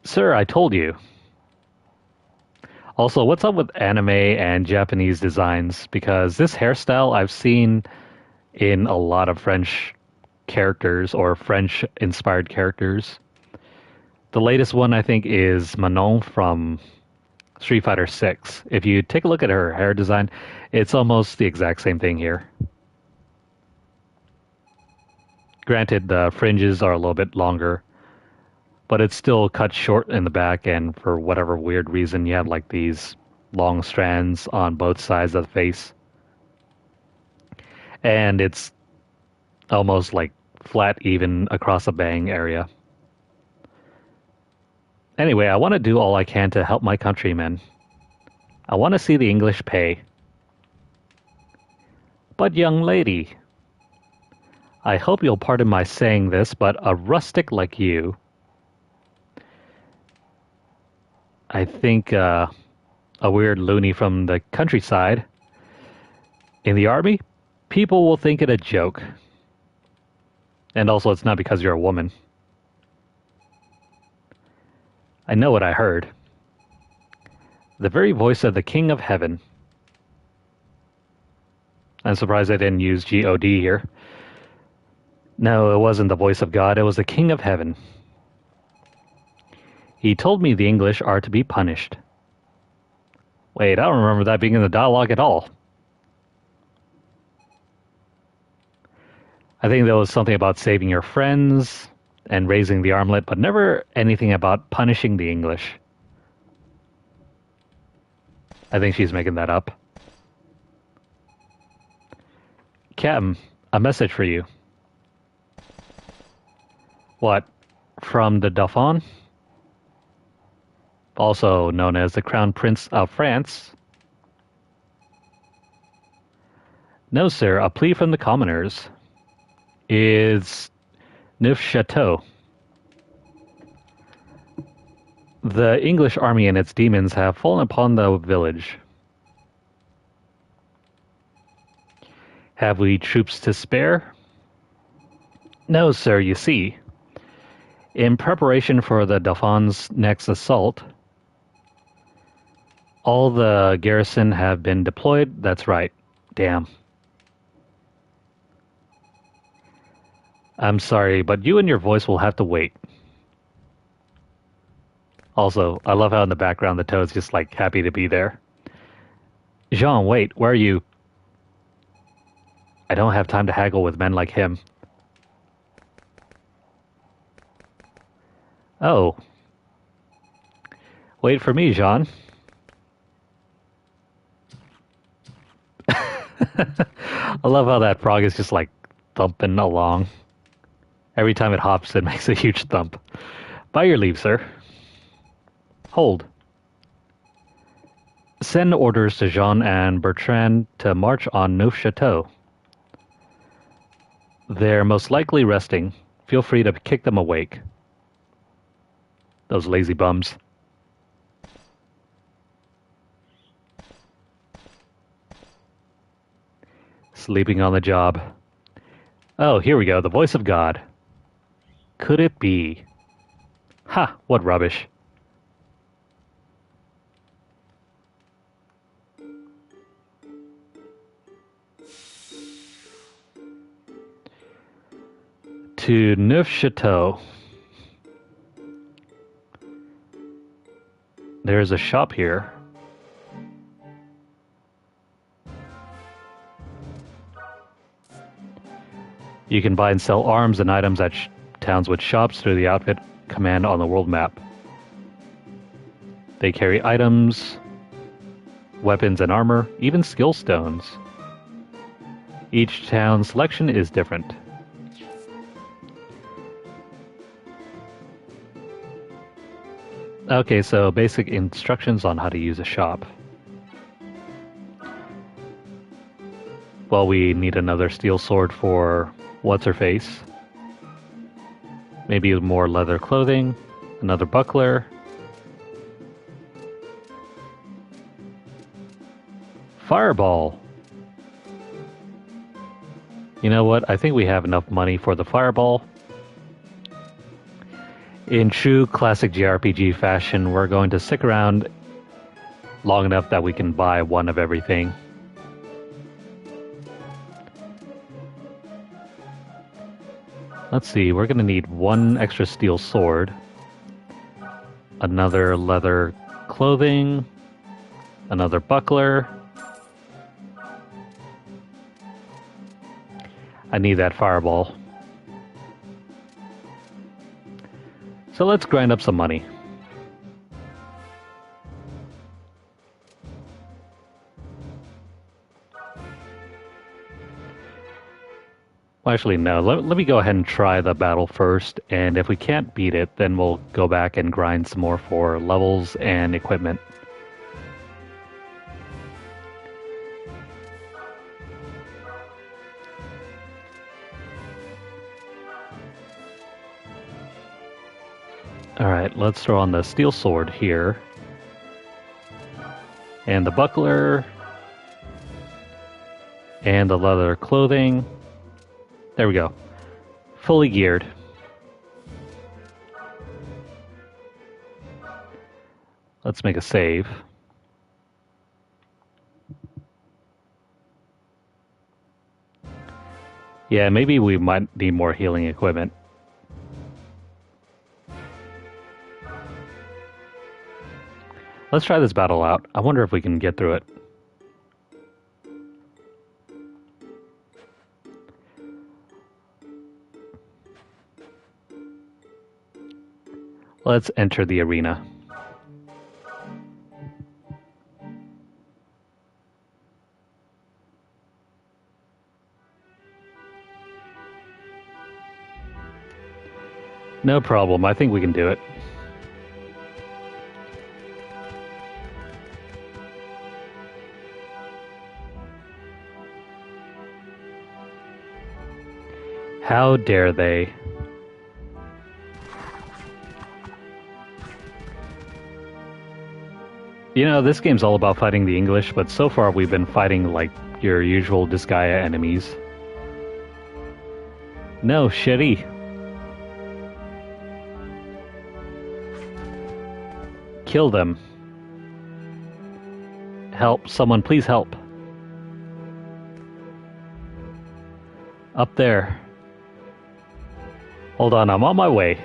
Sir, I told you. Also, what's up with anime and Japanese designs? Because this hairstyle I've seen in a lot of French characters or French-inspired characters. The latest one, I think, is Manon from Street Fighter 6. If you take a look at her hair design, it's almost the exact same thing here. Granted, the fringes are a little bit longer, but it's still cut short in the back, and for whatever weird reason, you have like these long strands on both sides of the face. And it's almost like flat even across the bang area. Anyway, I want to do all I can to help my countrymen. I want to see the English pay. But young lady, I hope you'll pardon my saying this, but a rustic like you, I think a weird loony from the countryside, in the army, people will think it a joke. And also, it's not because you're a woman. I know what I heard. The very voice of the King of Heaven. I'm surprised I didn't use G-O-D here. No, it wasn't the voice of God, it was the King of Heaven. He told me the English are to be punished. Wait, I don't remember that being in the dialogue at all. I think there was something about saving your friends and raising the armlet, but never anything about punishing the English. I think she's making that up. Captain, a message for you. What? From the Dauphin? Also known as the Crown Prince of France. No, sir, a plea from the commoners. Is Neufchâteau. The English army and its demons have fallen upon the village. Have we troops to spare? No, sir, you see. In preparation for the Dauphin's next assault, all the garrison have been deployed. That's right. Damn. I'm sorry, but you and your voice will have to wait. Also, I love how in the background the Toad's just like happy to be there. Jeanne, wait, where are you? I don't have time to haggle with men like him. Oh. Wait for me, Jeanne. I love how that frog is just like thumping along. Every time it hops, it makes a huge thump. By your leave, sir. Hold. Send orders to Jeanne and Bertrand to march on Neufchâteau. They're most likely resting. Feel free to kick them awake. Those lazy bums. Sleeping on the job. Oh, here we go. The voice of God. Could it be? Ha! What rubbish. To Neufchâteau. There's a shop here. You can buy and sell arms and items at towns with shops through the outfit command on the world map. They carry items, weapons and armor, even skill stones. Each town's selection is different. Okay, so basic instructions on how to use a shop. Well, we need another steel sword for what's-her-face. Maybe more leather clothing, another buckler. Fireball! You know what? I think we have enough money for the fireball. In true classic JRPG fashion, we're going to stick around long enough that we can buy one of everything. Let's see, we're going to need one extra steel sword, another leather clothing, another buckler. I need that fireball. So let's grind up some money. Well, actually, no. Let me go ahead and try the battle first, and if we can't beat it, then we'll go back and grind some more for levels and equipment. Alright, let's throw on the steel sword here. And the buckler. And the leather clothing. There we go. Fully geared. Let's make a save. Yeah, maybe we might need more healing equipment. Let's try this battle out. I wonder if we can get through it. Let's enter the arena. No problem. I think we can do it. How dare they? You know, this game's all about fighting the English, but so far we've been fighting like your usual Disgaea enemies. No, shitty. Kill them. Help, someone please help. Up there. Hold on, I'm on my way.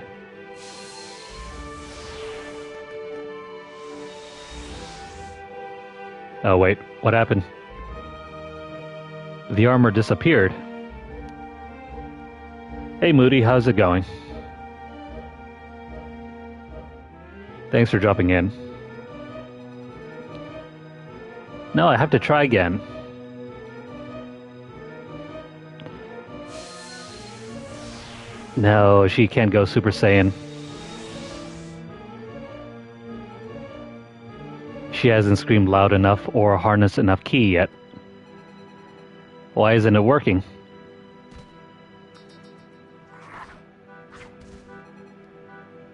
Oh wait, what happened? The armor disappeared. Hey Moody, how's it going? Thanks for dropping in. No, I have to try again. No, she can't go Super Saiyan. She hasn't screamed loud enough or harnessed enough ki yet. Why isn't it working?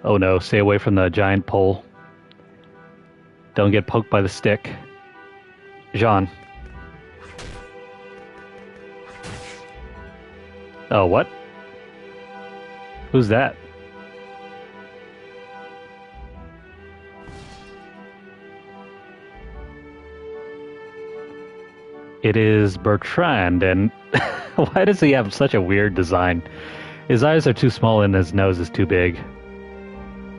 Oh no, stay away from the giant pole. Don't get poked by the stick. Jeanne. Oh, what? Who's that? It is Bertrand, and why does he have such a weird design? His eyes are too small and his nose is too big.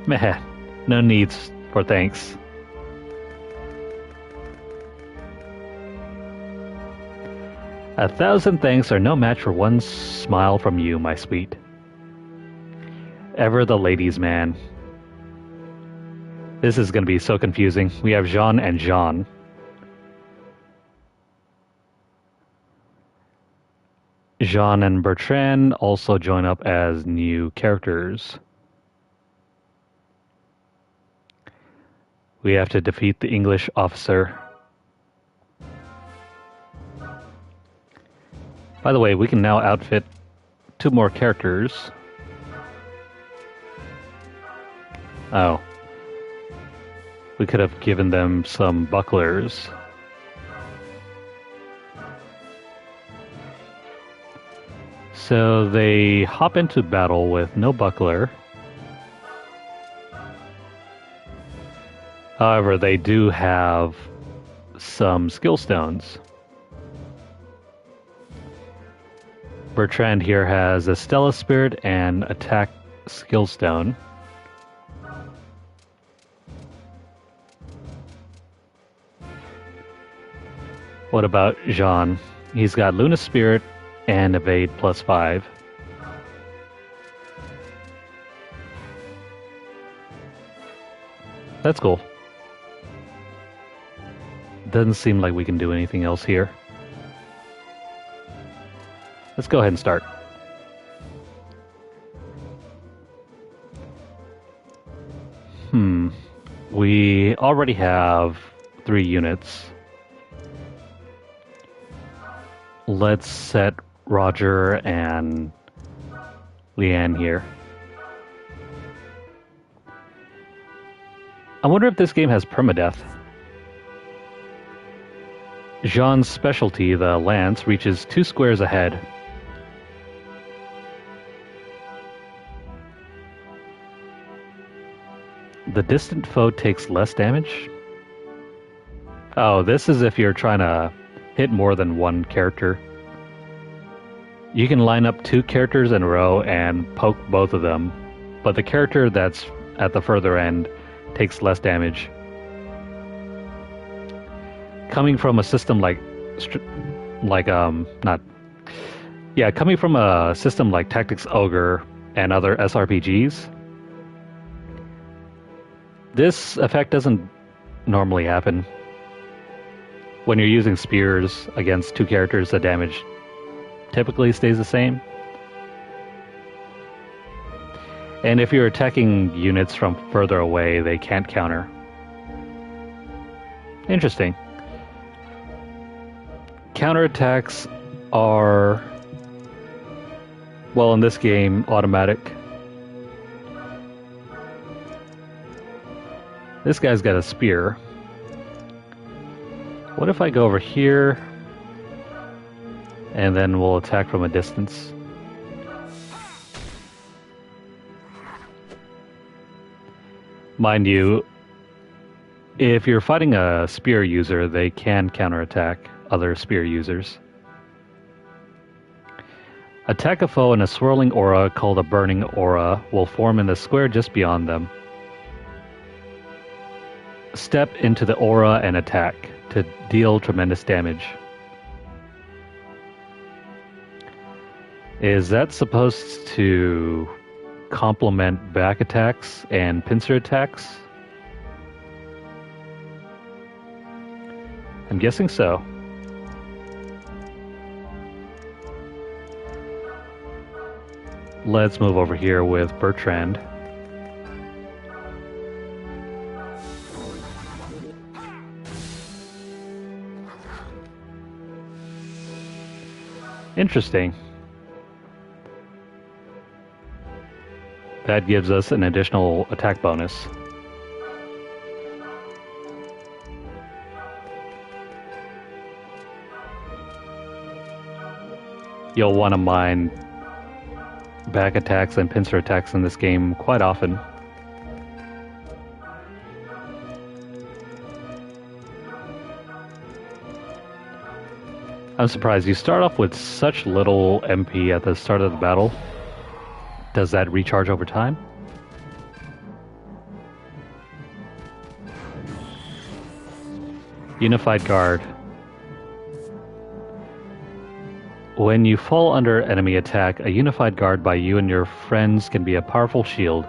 Meh, no needs for thanks. A thousand thanks are no match for one smile from you, my sweet. Ever the ladies' man. This is going to be so confusing. We have Jeanne and Jeanne. Jeanne and Bertrand also join up as new characters. We have to defeat the English officer. By the way, we can now outfit 2 more characters. Oh. We could have given them some bucklers. So they hop into battle with no buckler. However, they do have some skill stones. Bertrand here has a Stella Spirit and Attack Skill Stone. What about Jeanne? He's got Luna Spirit and Evade +5. That's cool. Doesn't seem like we can do anything else here. Let's go ahead and start. We already have 3 units. Let's set Roger and Leanne here. I wonder if this game has permadeath. Jeanne's specialty, the lance, reaches 2 squares ahead. The distant foe takes less damage? Oh, this is if you're trying to hit more than one character. You can line up 2 characters in a row and poke both of them, but the character that's at the further end takes less damage. Coming from a system coming from a system like Tactics Ogre and other SRPGs, this effect doesn't normally happen. When you're using spears against 2 characters, the damage typically stays the same. And if you're attacking units from further away, they can't counter. Interesting. Counterattacks are, well, in this game, automatic. This guy's got a spear. What if I go over here and then we'll attack from a distance? Mind you, if you're fighting a spear user, they can counterattack other spear users. Attack a foe and a swirling aura called a burning aura will form in the square just beyond them. Step into the aura and attack to deal tremendous damage. Is that supposed to complement back attacks and pincer attacks? I'm guessing so. Let's move over here with Bertrand. Interesting. That gives us an additional attack bonus. You'll want to mine back attacks and pincer attacks in this game quite often. I'm surprised you start off with such little MP at the start of the battle. Does that recharge over time? Unified Guard. When you fall under enemy attack, a unified guard by you and your friends can be a powerful shield.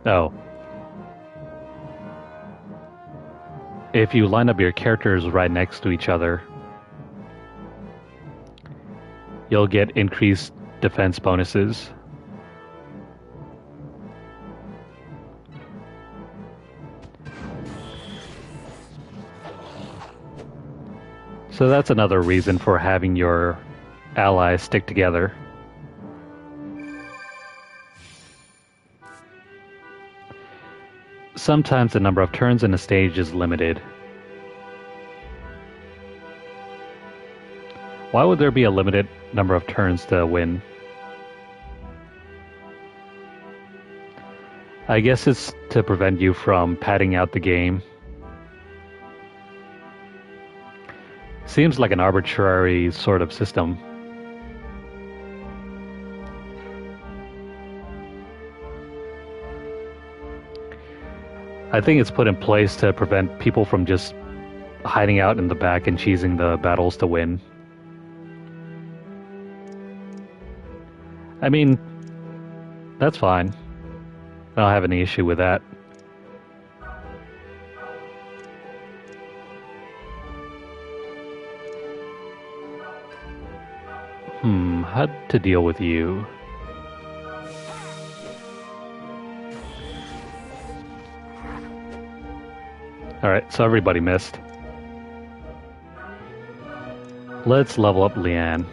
Oh. If you line up your characters right next to each other, you'll get increased defense bonuses. So that's another reason for having your allies stick together. Sometimes the number of turns in a stage is limited. Why would there be a limited number of turns to win? I guess it's to prevent you from padding out the game. Seems like an arbitrary sort of system. I think it's put in place to prevent people from just hiding out in the back and cheesing the battles to win. I mean, that's fine. I don't have any issue with that. How to deal with you? Alright, so everybody missed. Let's level up Leanne.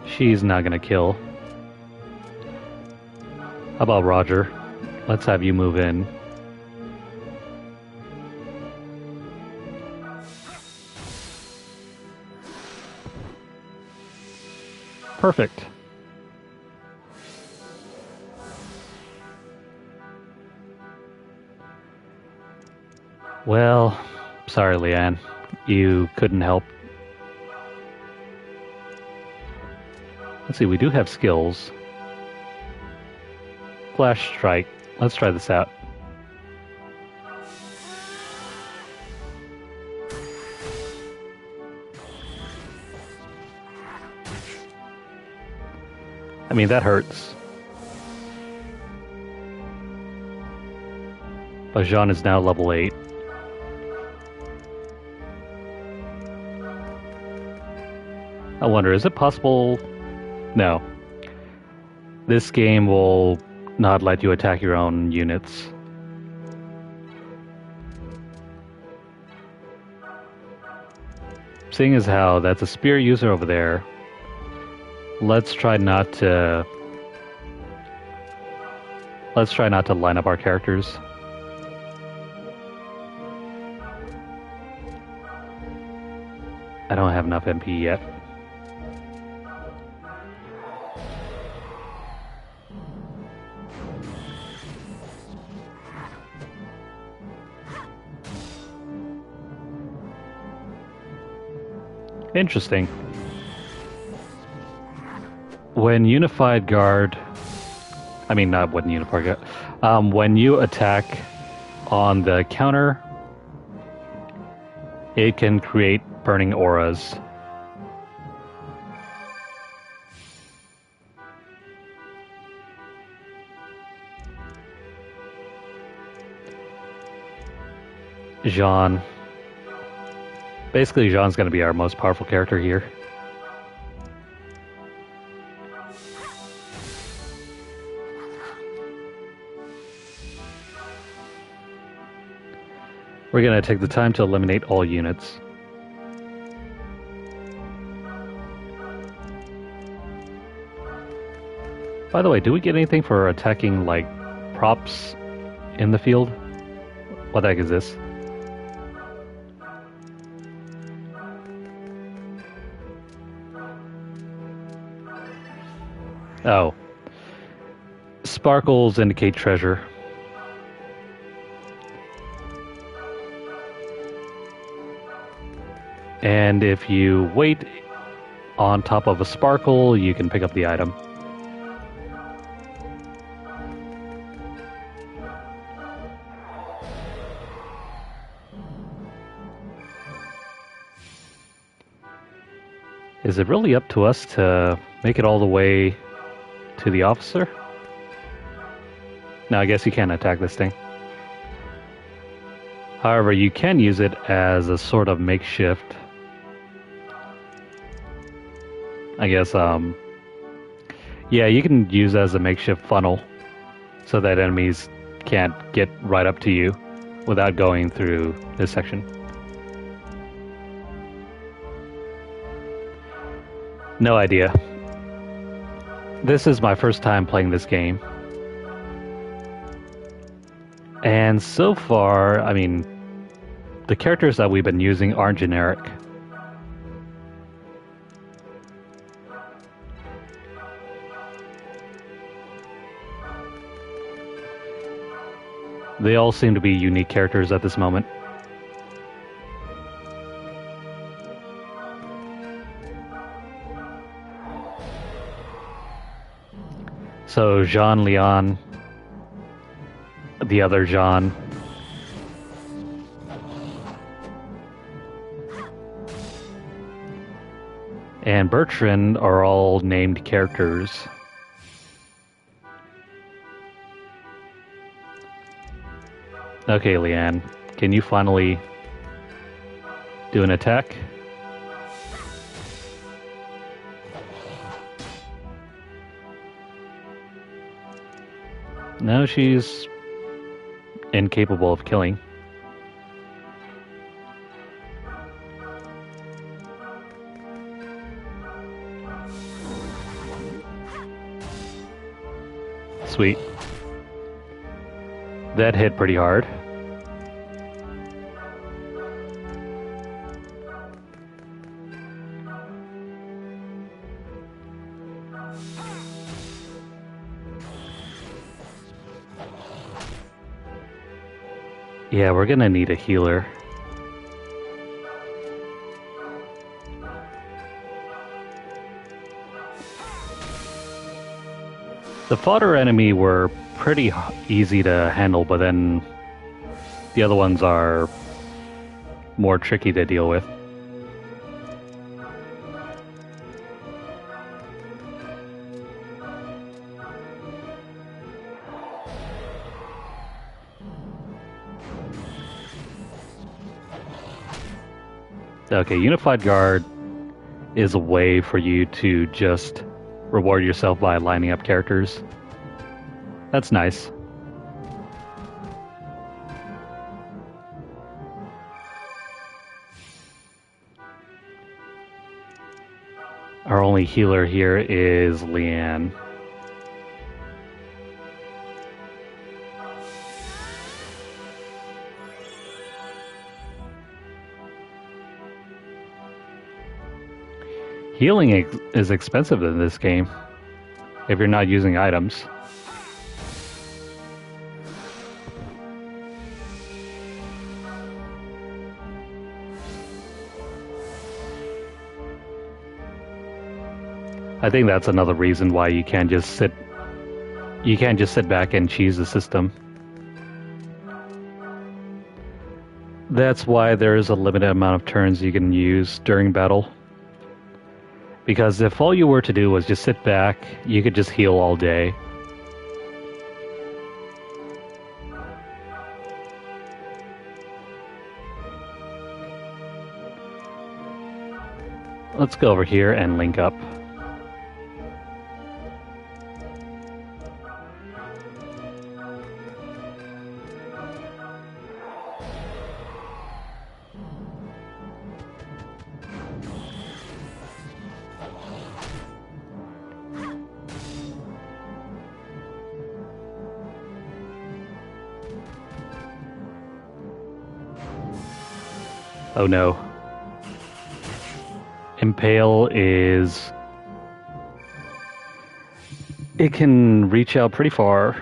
She's not gonna kill. How about Roger? Let's have you move in. Perfect. Well, sorry, Leanne. You couldn't help. Let's see, we do have skills. Flash Strike. Let's try this out. I mean, that hurts. But Jeanne is now level 8. I wonder, is it possible? No. This game will not let you attack your own units. Seeing as how that's a spear user over there, let's try not to line up our characters. I don't have enough MP yet. Interesting. When Unified Guard... I mean, not when Unified Guard. When you attack on the counter, it can create burning auras. Jeanne. Basically, Jeanne's going to be our most powerful character here. We're going to take the time to eliminate all units. By the way, do we get anything for attacking, like, props in the field? What the heck is this? Oh. Sparkles indicate treasure. And if you wait on top of a sparkle, you can pick up the item. Is it really up to us to make it all the way to the officer? No, I guess you can't attack this thing. However, you can use it as a sort of makeshift. I guess, yeah, you can use it as a makeshift funnel so that enemies can't get right up to you without going through this section. No idea. This is my first time playing this game. And so far, I mean, the characters that we've been using aren't generic. They all seem to be unique characters at this moment. So Jeanne, Leon, the other Jeanne, and Bertrand are all named characters. Okay, Leanne, can you finally do an attack? No, she's incapable of killing. Sweet. That hit pretty hard. Yeah, we're gonna need a healer. The fodder enemy were pretty easy to handle, but then the other ones are more tricky to deal with. Okay, Unified Guard is a way for you to just reward yourself by lining up characters. That's nice. Our only healer here is Leanne. Healing is expensive in this game if you're not using items. I think that's another reason why you can't just sit back and cheese the system. That's why there's a limited amount of turns you can use during battle. Because if all you were to do was just sit back, you could just heal all day. Let's go over here and link up. Oh no. Impale is... It can reach out pretty far.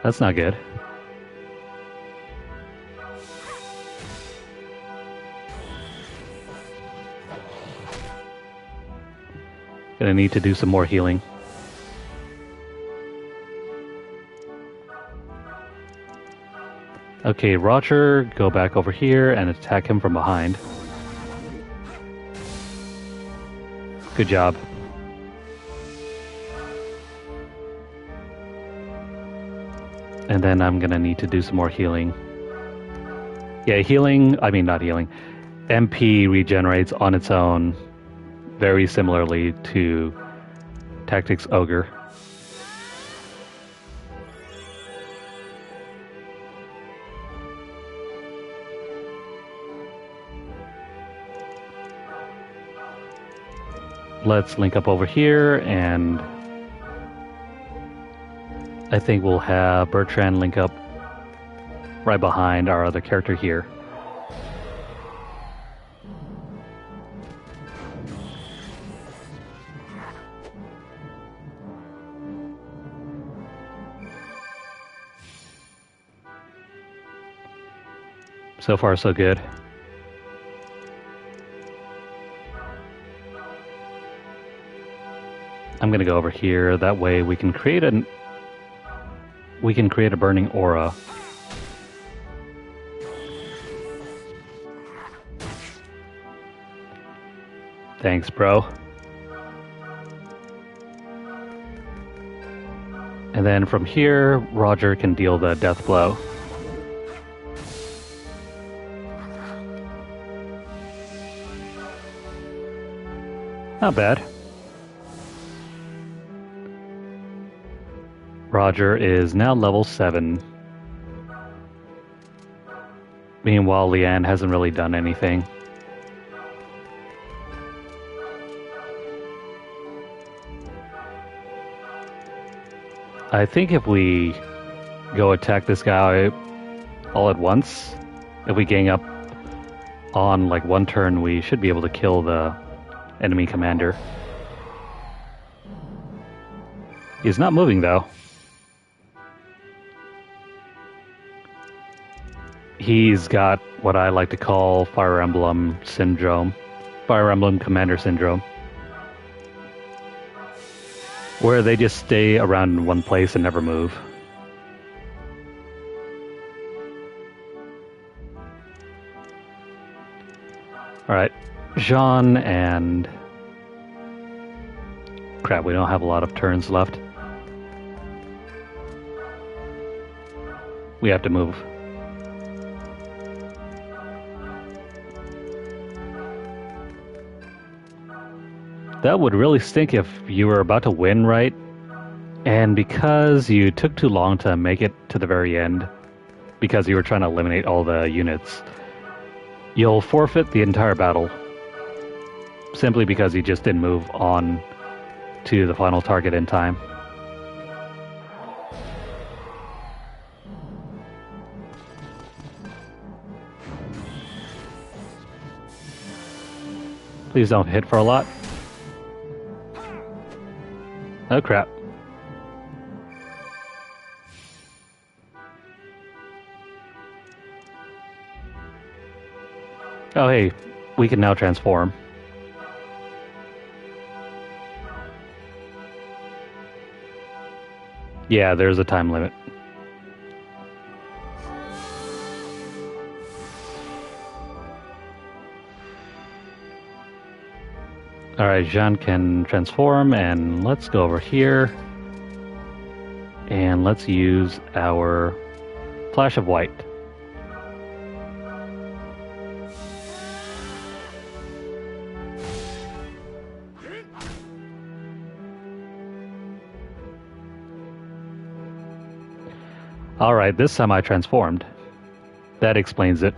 That's not good. Gonna need to do some more healing. Okay, Roger, go back over here and attack him from behind. Good job. And then I'm gonna need to do some more healing. Yeah, not healing. MP regenerates on its own very similarly to Tactics Ogre. Let's link up over here, and I think we'll have Bertrand link up right behind our other character here. So far, so good. I'm gonna go over here. That way we can create a burning aura. Thanks, bro. And then from here, Roger can deal the death blow. Not bad. Roger is now level 7. Meanwhile, Leanne hasn't really done anything. I think if we go attack this guy all at once, if we gang up on like one turn, we should be able to kill the enemy commander. He's not moving though. he's got what I like to call Fire Emblem syndrome, Fire Emblem Commander syndrome, where they just stay around in one place and never move. Alright, Jeanne and... Crap, we don't have a lot of turns left. We have to move. That would really stink if you were about to win, right? And because you took too long to make it to the very end, because you were trying to eliminate all the units, you'll forfeit the entire battle. Simply because you just didn't move on to the final target in time. Please don't hit for a lot. Oh crap. Oh hey, we can now transform. Yeah, there's a time limit. Alright, Jeanne can transform, and let's go over here. And let's use our Flash of White. Alright, this time I transformed. That explains it.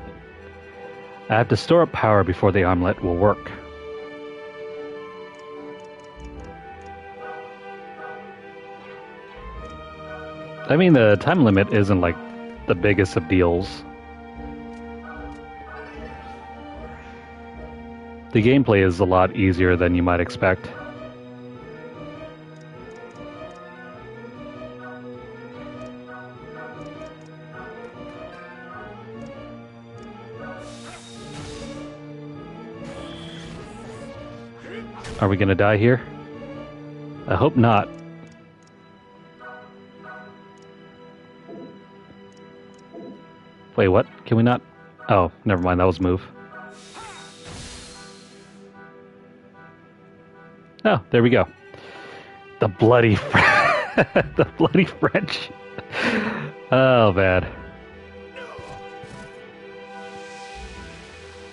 I have to store up power before the armlet will work. I mean, the time limit isn't like the biggest of deals. The gameplay is a lot easier than you might expect. Are we gonna die here? I hope not. Wait, what? Can we not? Oh, never mind, that was a move. Oh, there we go. The bloody the bloody French. Oh, bad.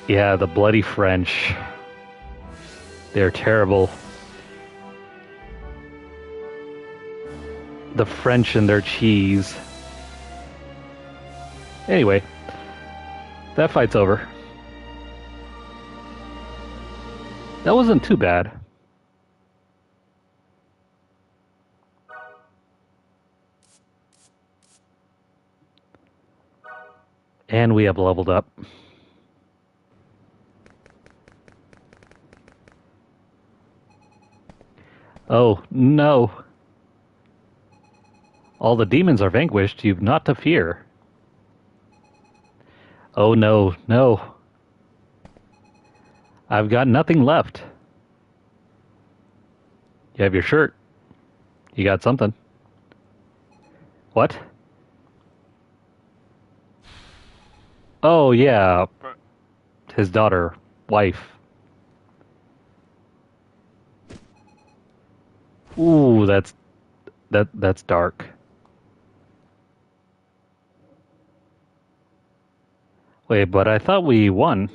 Yeah, the bloody French. They're terrible. The French and their cheese. Anyway, that fight's over. That wasn't too bad. And we have leveled up. Oh, no. All the demons are vanquished, you've naught to fear. Oh no, no. I've got nothing left. You have your shirt. You got something. What? Oh yeah. His daughter, wife. Ooh, that's dark. Wait, but I thought we won.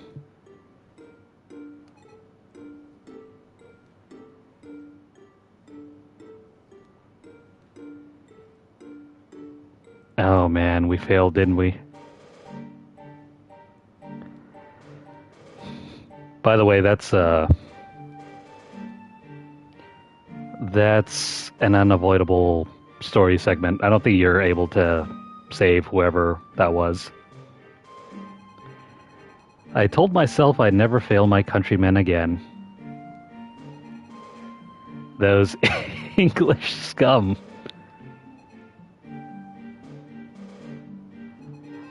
Oh man, we failed, didn't we? By the way, that's an unavoidable story segment. I don't think you're able to save whoever that was. I told myself I'd never fail my countrymen again. Those English scum.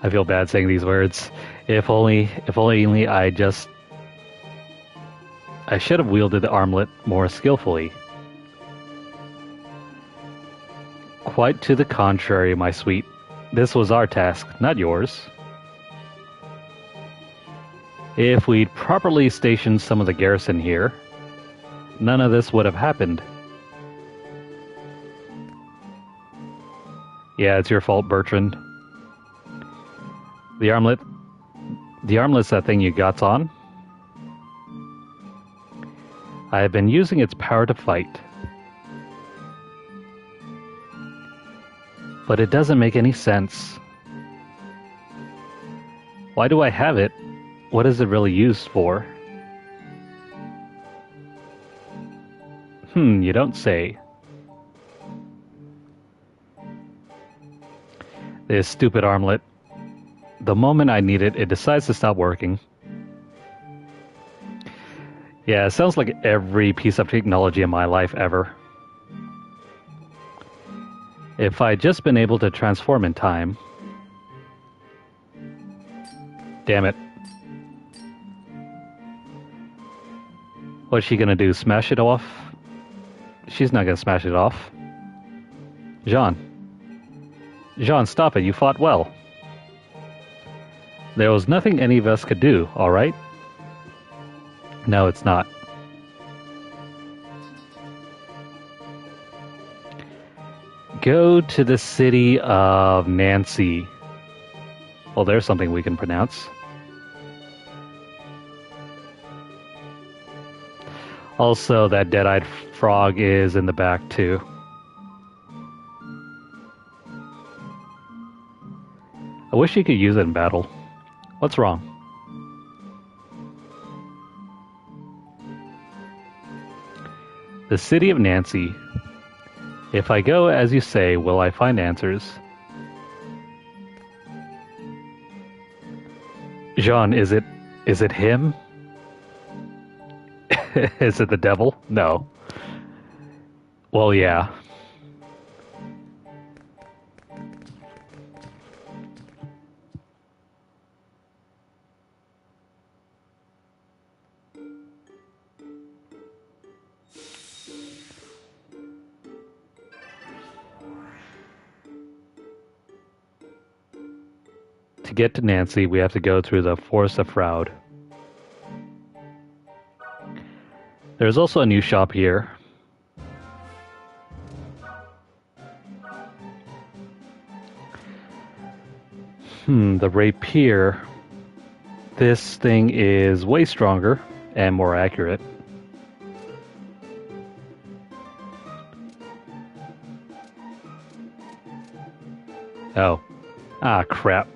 I feel bad saying these words. If only I should have wielded the armlet more skillfully. Quite to the contrary, my sweet. This was our task, not yours. If we'd properly stationed some of the garrison here, none of this would have happened. Yeah, it's your fault, Bertrand. The armlet's that thing you got on. I have been using its power to fight. But it doesn't make any sense. Why do I have it? What is it really used for? You don't say. This stupid armlet. The moment I need it, it decides to stop working. Yeah, it sounds like every piece of technology in my life ever. If I'd just been able to transform in time... Damn it. What's she gonna do, smash it off? She's not gonna smash it off. Jeanne. Jeanne, stop it, you fought well. There was nothing any of us could do, alright? No, it's not. Go to the city of Nancy. Well, there's something we can pronounce. Also, that dead-eyed frog is in the back, too. I wish you could use it in battle. What's wrong? The city of Nancy. If I go as you say, will I find answers? Jeanne, is it him? Is it the devil? No. Well, yeah. To get to Nancy, we have to go through the Forest of Fraud. There's also a new shop here. The rapier. This thing is way stronger and more accurate. Oh. Ah, crap.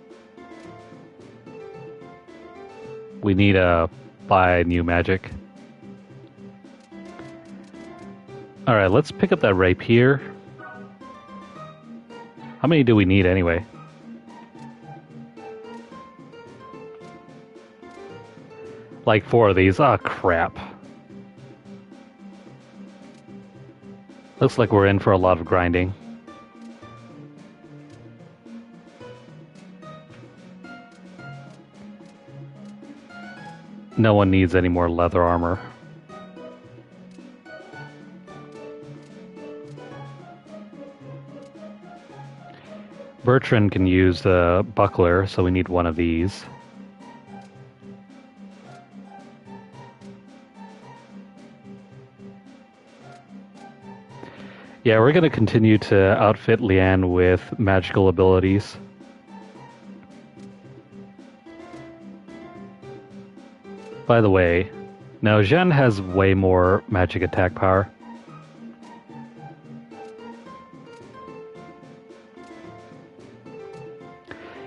We need to buy new magic. Alright, let's pick up that rapier. How many do we need anyway? Like 4 of these. Ah, crap. Looks like we're in for a lot of grinding. No one needs any more leather armor. Bertrand can use the buckler, so we need one of these. Yeah, we're going to continue to outfit Leanne with magical abilities. By the way, now Jeanne has way more magic attack power.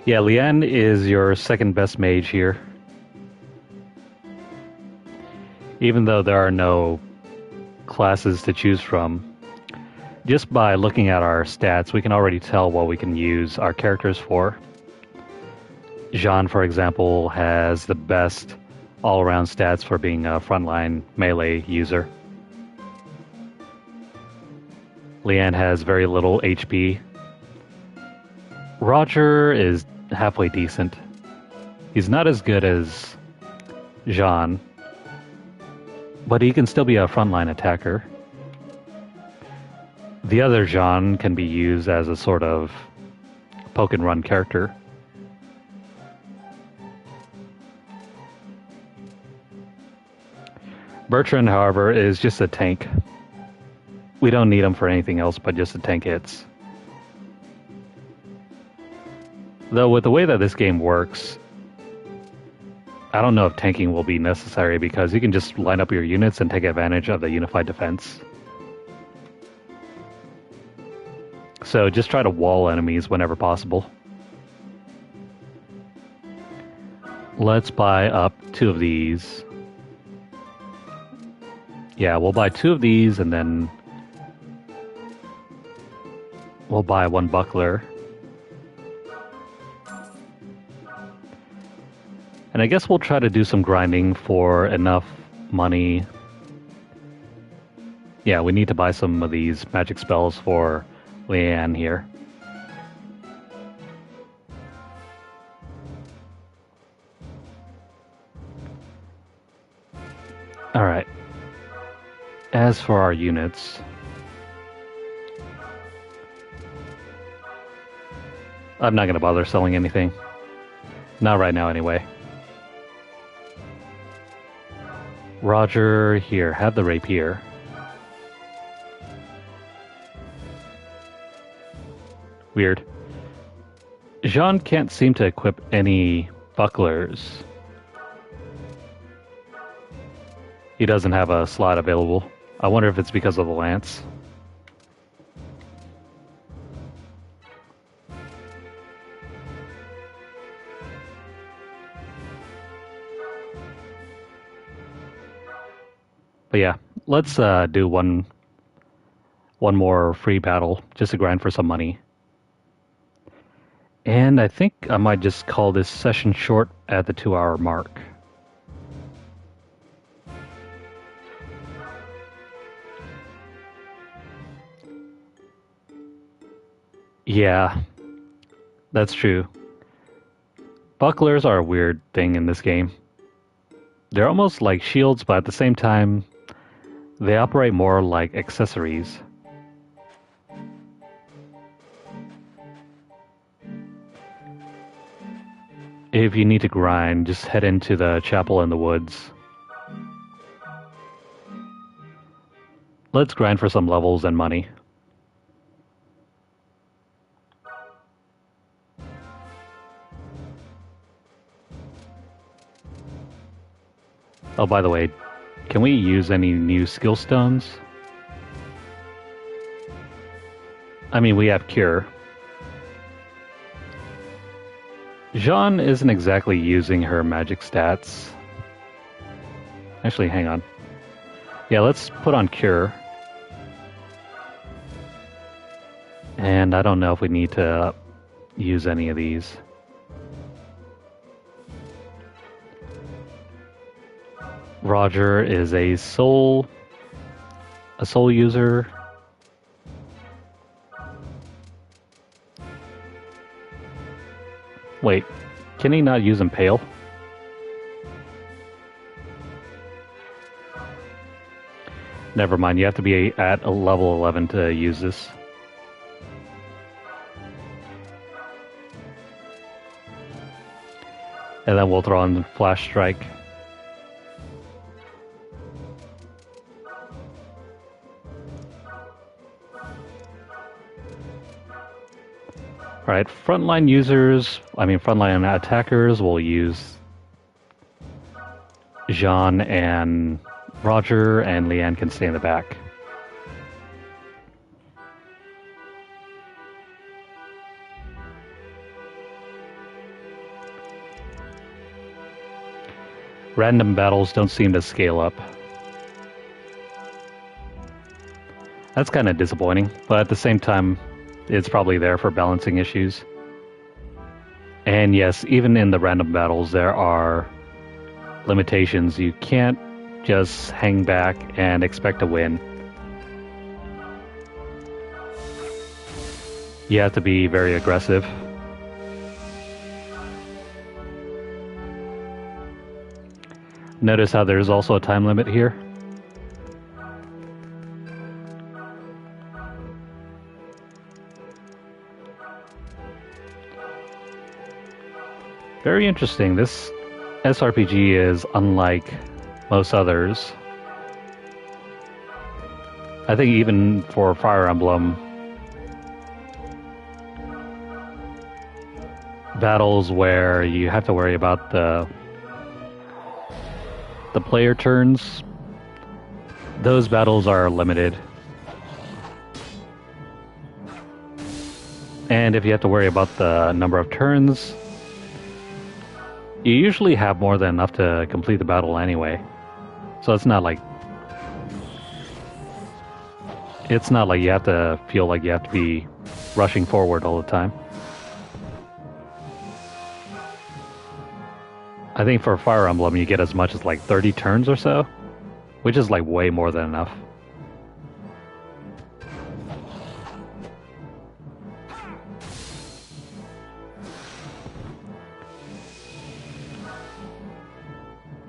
Yeah, Leanne is your second best mage here. Even though there are no classes to choose from, just by looking at our stats, we can already tell what we can use our characters for. Jeanne, for example, has the best all-around stats for being a frontline melee user. Leanne has very little HP. Roger is halfway decent. He's not as good as Jeanne, but he can still be a frontline attacker. The other Jeanne can be used as a sort of poke and run character. Bertrand, however, is just a tank. We don't need him for anything else but just to tank hits. Though with the way that this game works, I don't know if tanking will be necessary because you can just line up your units and take advantage of the unified defense. So just try to wall enemies whenever possible. Let's buy up 2 of these. Yeah, we'll buy 2 of these and then we'll buy 1 buckler. And I guess we'll try to do some grinding for enough money. Yeah, we need to buy some of these magic spells for Leanne here. Alright. As for our units, I'm not going to bother selling anything. Not right now, anyway. Roger, here, have the rapier. Weird. Jeanne can't seem to equip any bucklers. He doesn't have a slot available. I wonder if it's because of the lance. But yeah, let's do one more free battle just to grind for some money. And I think I might just call this session short at the 2-hour mark. Yeah, that's true. Bucklers are a weird thing in this game. They're almost like shields, but at the same time, they operate more like accessories. If you need to grind, just head into the chapel in the woods. Let's grind for some levels and money. Oh, by the way, can we use any new skill stones? I mean, we have Cure. Jeanne isn't exactly using her magic stats. Actually, hang on. Yeah, let's put on Cure. And I don't know if we need to use any of these. Roger is a soul user. Wait, can he not use Impale? Never mind, you have to be at a level 11 to use this. And then we'll throw on Flash Strike. Alright, frontline attackers will use Jeanne and Roger, and Leanne can stay in the back. Random battles don't seem to scale up. That's kind of disappointing, but at the same time, it's probably there for balancing issues. And yes, even in the random battles, there are limitations. You can't just hang back and expect to win. You have to be very aggressive. Notice how there's also a time limit here. Very interesting. This SRPG is unlike most others. I think even for Fire Emblem, battles where you have to worry about the player turns, those battles are limited. And if you have to worry about the number of turns, you usually have more than enough to complete the battle anyway. So it's not like you have to feel like you have to be rushing forward all the time. I think for Fire Emblem you get as much as like 30 turns or so, which is like way more than enough.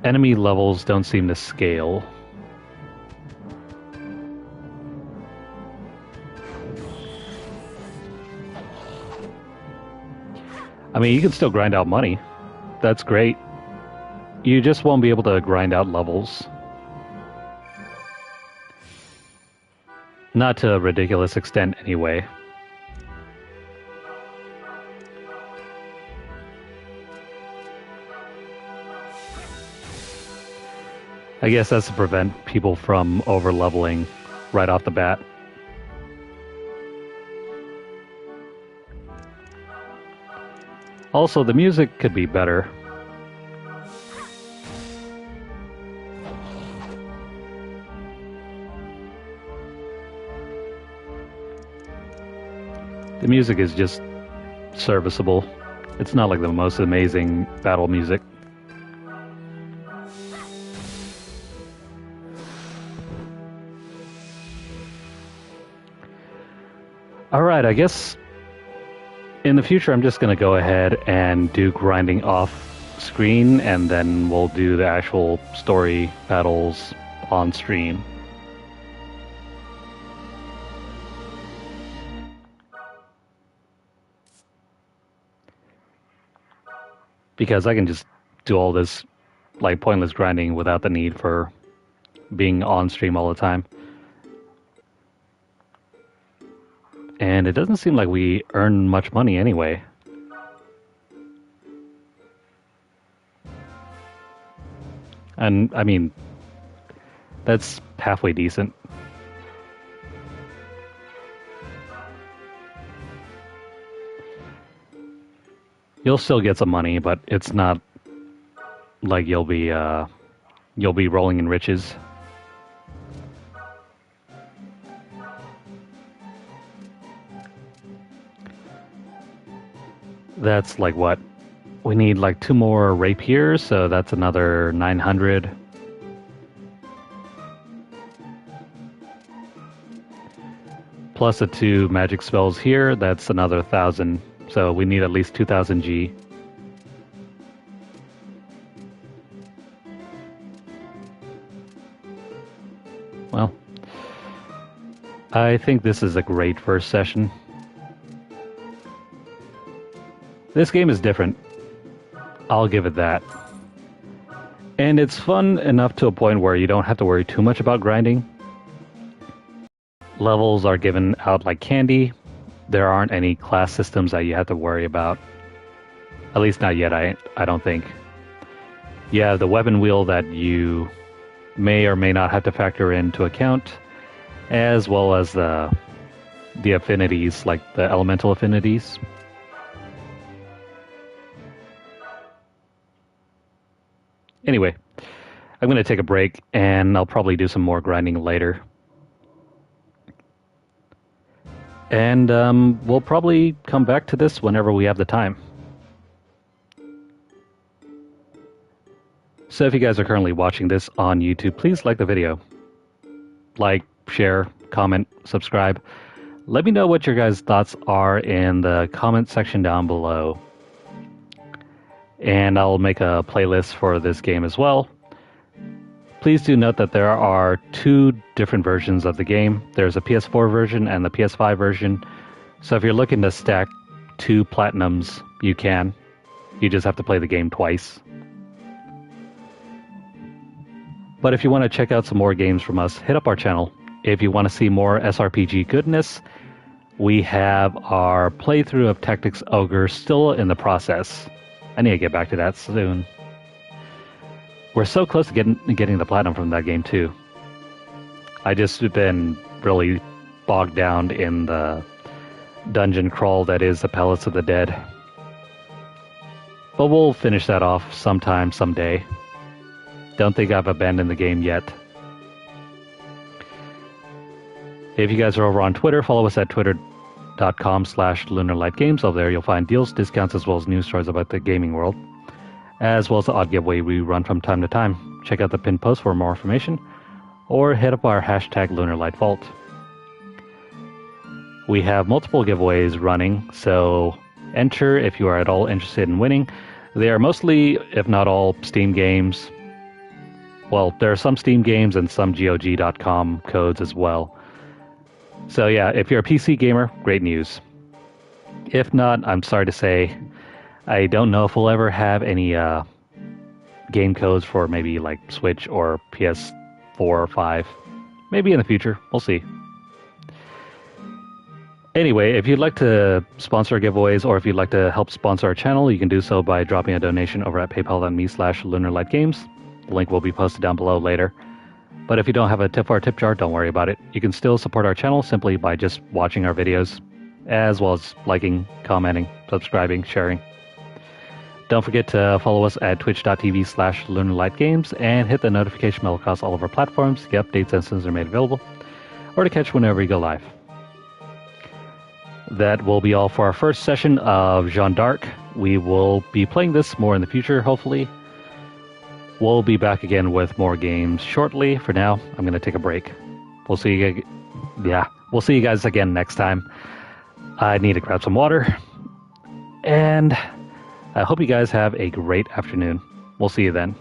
Enemy levels don't seem to scale. I mean, you can still grind out money. That's great. You just won't be able to grind out levels. Not to a ridiculous extent, anyway. I guess that's to prevent people from over-leveling right off the bat. Also, the music could be better. The music is just serviceable. It's not like the most amazing battle music. Alright, I guess in the future I'm just going to go ahead and do grinding off screen, and then we'll do the actual story battles on stream. Because I can just do all this like pointless grinding without the need for being on stream all the time. And it doesn't seem like we earn much money anyway. And I mean, that's halfway decent. You'll still get some money, but it's not like you'll be rolling in riches. That's like what? We need like 2 more rapiers, so that's another 900. Plus the 2 magic spells here, that's another 1,000. So we need at least 2,000 G. Well, I think this is a great first session. This game is different. I'll give it that. And it's fun enough to a point where you don't have to worry too much about grinding. Levels are given out like candy. There aren't any class systems that you have to worry about. At least not yet, I don't think. You have the weapon wheel that you may or may not have to factor into account, as well as the affinities, like the elemental affinities. Anyway, I'm going to take a break, and I'll probably do some more grinding later. And we'll probably come back to this whenever we have the time. So if you guys are currently watching this on YouTube, please like the video. Like, share, comment, subscribe. Let me know what your guys' thoughts are in the comment section down below. And I'll make a playlist for this game as well. Please do note that there are two different versions of the game. There's a PS4 version and the PS5 version. So if you're looking to stack 2 platinums, you can. You just have to play the game twice. But if you want to check out some more games from us, hit up our channel. If you want to see more SRPG goodness, we have our playthrough of Tactics Ogre still in the process. I need to get back to that soon. We're so close to getting the platinum from that game too. I just been really bogged down in the dungeon crawl that is the Palace of the Dead. But we'll finish that off sometime, someday. Don't think I've abandoned the game yet. If you guys are over on Twitter, follow us at twitter.com/LunarlightGames. Over there you'll find deals, discounts, as well as news stories about the gaming world, as well as the odd giveaway we run from time to time. Check out the pinned post for more information, or hit up our hashtag LunarlightVault. We have multiple giveaways running, so enter if you are at all interested in winning. They are mostly, if not all, Steam games. Well, there are some Steam games and some GOG.com codes as well. So yeah, if you're a PC gamer, great news. If not, I'm sorry to say, I don't know if we'll ever have any game codes for maybe like Switch or PS4 or 5. Maybe in the future, we'll see. Anyway, if you'd like to sponsor giveaways or if you'd like to help sponsor our channel, you can do so by dropping a donation over at paypal.me/LunarlightGames. The link will be posted down below later. But if you don't have a tip or a tip jar, don't worry about it. You can still support our channel simply by just watching our videos, as well as liking, commenting, subscribing, sharing. Don't forget to follow us at twitch.tv/LunarlightGames and hit the notification bell across all of our platforms to get updates as soon as they're made available, or to catch whenever we go live. That will be all for our first session of Jeanne d'Arc. We will be playing this more in the future, hopefully. We'll be back again with more games shortly. For now, I'm going to take a break. We'll see you guys again next time. I need to grab some water. And I hope you guys have a great afternoon. We'll see you then.